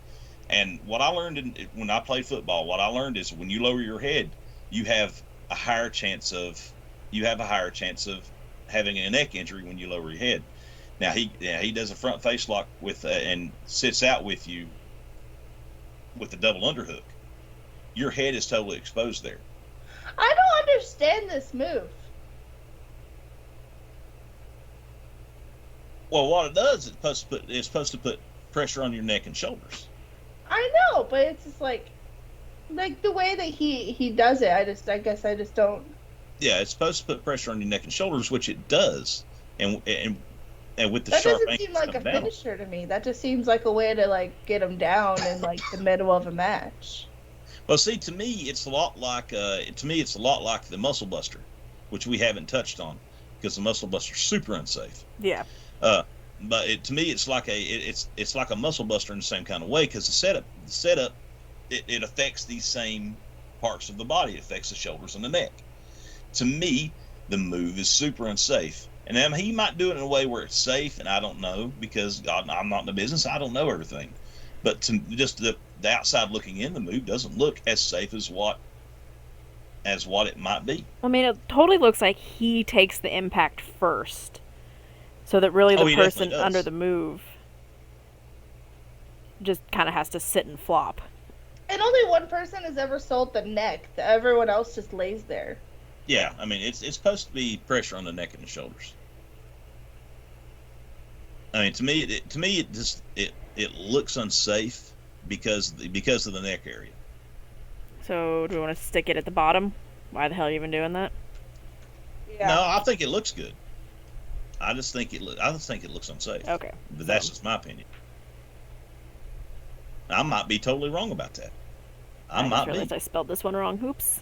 And what I learned when I played football, is when you lower your head, you have a higher chance of having a neck injury when you lower your head. Now he does a front face lock with and sits out with you with the double underhook. Your head is totally exposed there. I don't understand this move. Well, what it does is it's supposed to put pressure on your neck and shoulders. I know, but it's just like the way that he does it. I guess I just don't. Yeah, it's supposed to put pressure on your neck and shoulders, which it does, and with the that sharp doesn't seem like a finisher to me. That just seems like a way to like get him down in like the middle of a match. Well, see, to me, it's a lot like the Muscle Buster. which we haven't touched on because the Muscle Buster's super unsafe. Yeah. But to me, it's like a Muscle Buster in the same kind of way, because the setup, it affects these same parts of the body. It affects the shoulders and the neck. To me, the move is super unsafe. And then he might do it in a way where it's safe, and I don't know, because I'm not in the business. I don't know everything. But to just the outside looking in, the move doesn't look as safe as what it might be. I mean, it totally looks like he takes the impact first, so that really the person under the move just kind of has to sit and flop. And only one person has ever sold the neck. Everyone else just lays there. Yeah, I mean, it's supposed to be pressure on the neck and the shoulders. I mean, to me, it looks unsafe because of the neck area. So, do we want to stick it at the bottom? Why the hell are you even doing that? Yeah. No, I think it looks good. I just think it looks unsafe. Okay. But that's just my opinion. I might be totally wrong about that. I might realized be. I spelled this one wrong. Oops.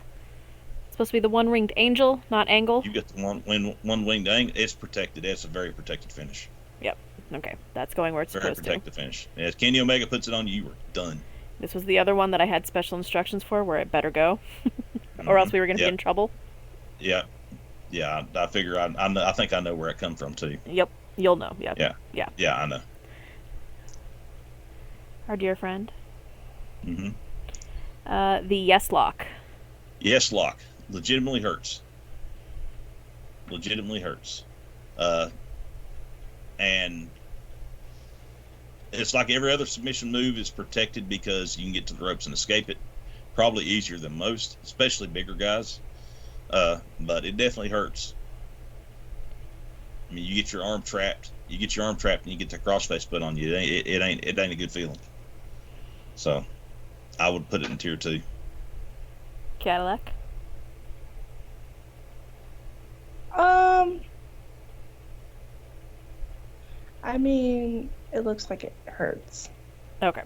It's supposed to be the one-winged angel, not angle. You get the one-winged angle. It's protected. It's a very protected finish. Yep. Okay. That's going where it's Very supposed to. protected finish. And as Kenny Omega puts it on you, were done. This was the other one that I had special instructions for, where it better go, or else we were going to be in trouble. Yeah. Yeah, I figure I think I know where it come from too. Yep. You'll know. Yeah. Yeah. Yeah, I know. Our dear friend. Mm-hmm. The yes lock. Yes lock. Legitimately hurts. And it's like every other submission move is protected because you can get to the ropes and escape it. Probably easier than most, especially bigger guys. But it definitely hurts. I mean, you get your arm trapped, and you get the crossface put on you. It ain't a good feeling. So, I would put it in tier 2. Cadillac. I mean, it looks like it hurts. Okay.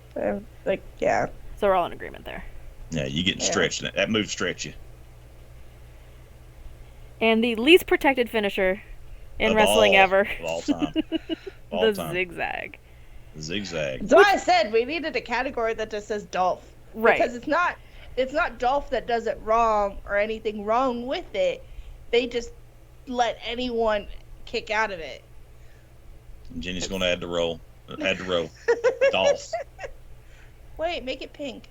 Yeah. So we're all in agreement there. Yeah, you getting stretched. That move stretch you. And the least protected finisher in wrestling ever. Of all time. The zigzag. Zigzag. That's why I said we needed a category that just says Dolph. Right. Because it's not Dolph that does it wrong or anything wrong with it. They just let anyone kick out of it. Jenny's going to add the roll. Dolph. Wait, make it pink.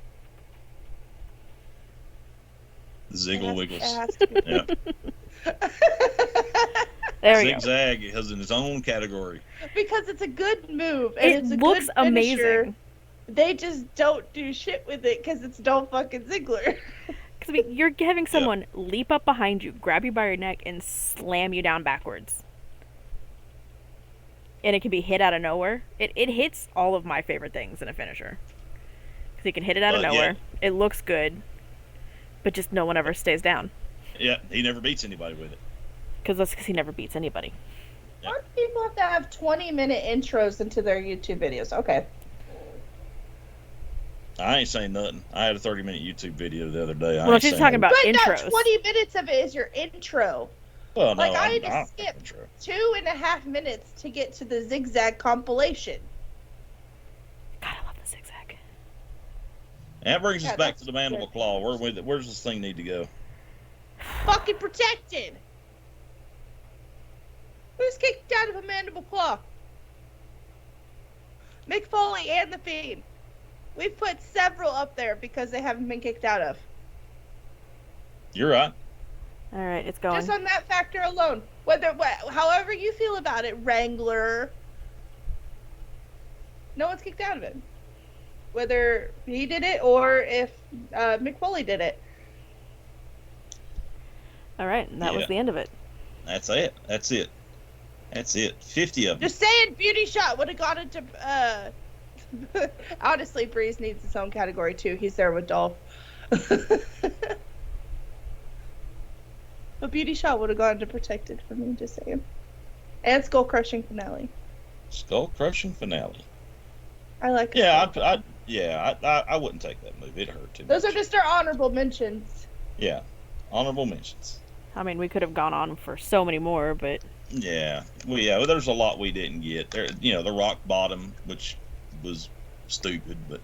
Ziggle wiggles. Yeah. There we go. Zigzag has in its own category. Because it's a good move. And It it's a looks good finisher. amazing. They just don't do shit with it because it's Dolph fucking Ziggler. Because I mean, you're having someone leap up behind you, grab you by your neck, and slam you down backwards. And it can be hit out of nowhere. It hits all of my favorite things in a finisher. Because you can hit it out of nowhere. Yeah. It looks good. But just no one ever stays down. Yeah, he never beats anybody with it. Because he never beats anybody. Yep. Why do people have to have 20-minute intros into their YouTube videos? Okay. I ain't saying nothing. I had a 30-minute YouTube video the other day. Well, she's talking about but intros. But 20 minutes of it is your intro. Well, no, I had to skip 2.5 minutes to get to the zigzag compilation. God, I love the zigzag. And that brings us back to the mandible claw. Where does this thing need to go? Fucking protected. Who's kicked out of a mandible claw? Mick Foley and The Fiend. We've put several up there because they haven't been kicked out of. You're right. All right, it's going. Just on that factor alone. However you feel about it, Wrangler. No one's kicked out of it. Whether he did it or if Mick Foley did it. All right, and that was the end of it. That's it. 50 of them. Just saying, Beauty Shot would have gone into... Honestly, Breeze needs its own category, too. He's there with Dolph. But Beauty Shot would have gone to Protected for me, just saying. And Skull Crushing Finale. Skull Crushing Finale. I like it. Yeah, I wouldn't take that move. It hurt too much. Those are just our honorable mentions. Yeah, honorable mentions. I mean, we could have gone on for so many more, but... Yeah. Well, there's a lot we didn't get. There, the Rock Bottom, which was stupid, but,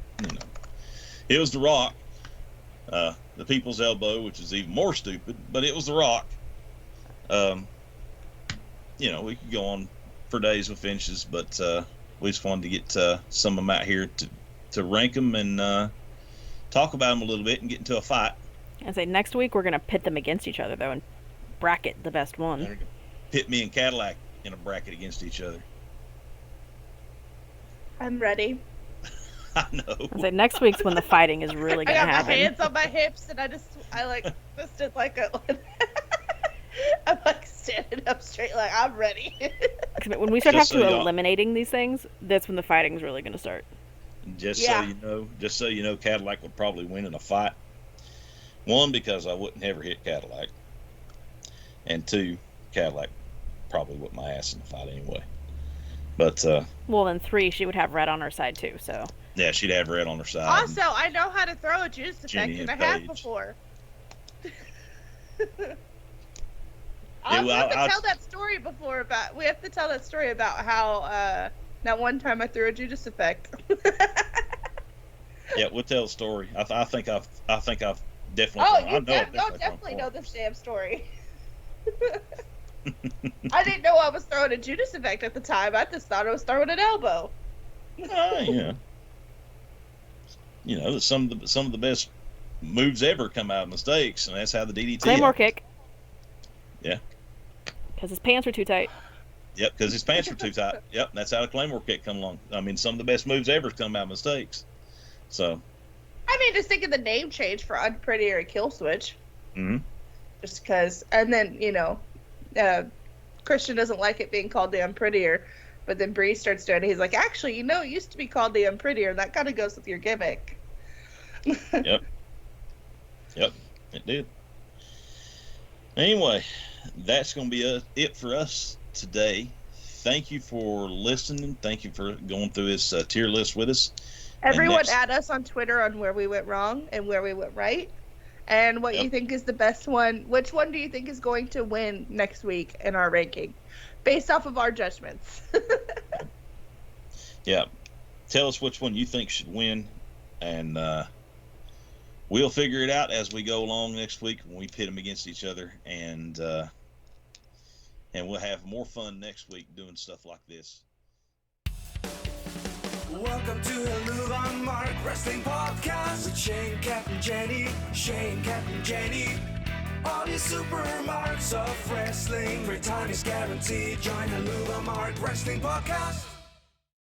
it was The Rock. The People's Elbow, which is even more stupid, but it was The Rock. We could go on for days with finishes, but we just wanted to get some of them out here to rank them and talk about them a little bit and get into a fight. I say next week we're gonna pit them against each other though and bracket the best one. Pit me and Cadillac in a bracket against each other. I'm ready. I know. I say next week's when the fighting is really gonna happen. I got my hands on my hips and I just did like a. I'm like standing up straight, like I'm ready. When we start eliminating these things, that's when the fighting's really gonna start. Just so you know, Cadillac would probably win in a fight. One, because I wouldn't ever hit Cadillac, and two, Cadillac probably whipped my ass in the fight anyway. But well, then three, she would have red on her side too. So yeah, she'd have red on her side. Also, I know how to throw a Judas effect, and I have before. We have to tell that story about how that one time I threw a Judas effect. Yeah, we'll tell the story. I think I've definitely. Oh, you definitely know this damn story. I didn't know I was throwing a Judas effect at the time. I just thought I was throwing an elbow. Yeah. Some of the best moves ever come out of mistakes, and that's how the DDT. Claymore kick. Yeah. Because his pants were too tight. Yep, because his pants were too tight. Yep, that's how the Claymore kick come along. I mean, some of the best moves ever come out of mistakes. So. I mean, just think of the name change for Unprettier and Kill Switch. Mm-hmm. Just because, and then Christian doesn't like it being called the Unprettier, but then Bree starts doing it. He's like, actually, it used to be called the Unprettier, and that kind of goes with your gimmick. Yep, it did. Anyway, that's going to be it for us today. Thank you for listening. Thank you for going through this tier list with us. Everyone add us on Twitter on where we went wrong and where we went right, and what you think is the best one. Which one do you think is going to win next week in our ranking, based off of our judgments? Yeah. Tell us which one you think should win, and we'll figure it out as we go along next week when we pit them against each other, and we'll have more fun next week doing stuff like this. Welcome to Helluva Mark Wrestling Podcast with Shane, Captain Jenny. All your super marks of wrestling. Great time is guaranteed. Join Helluva Mark Wrestling Podcast.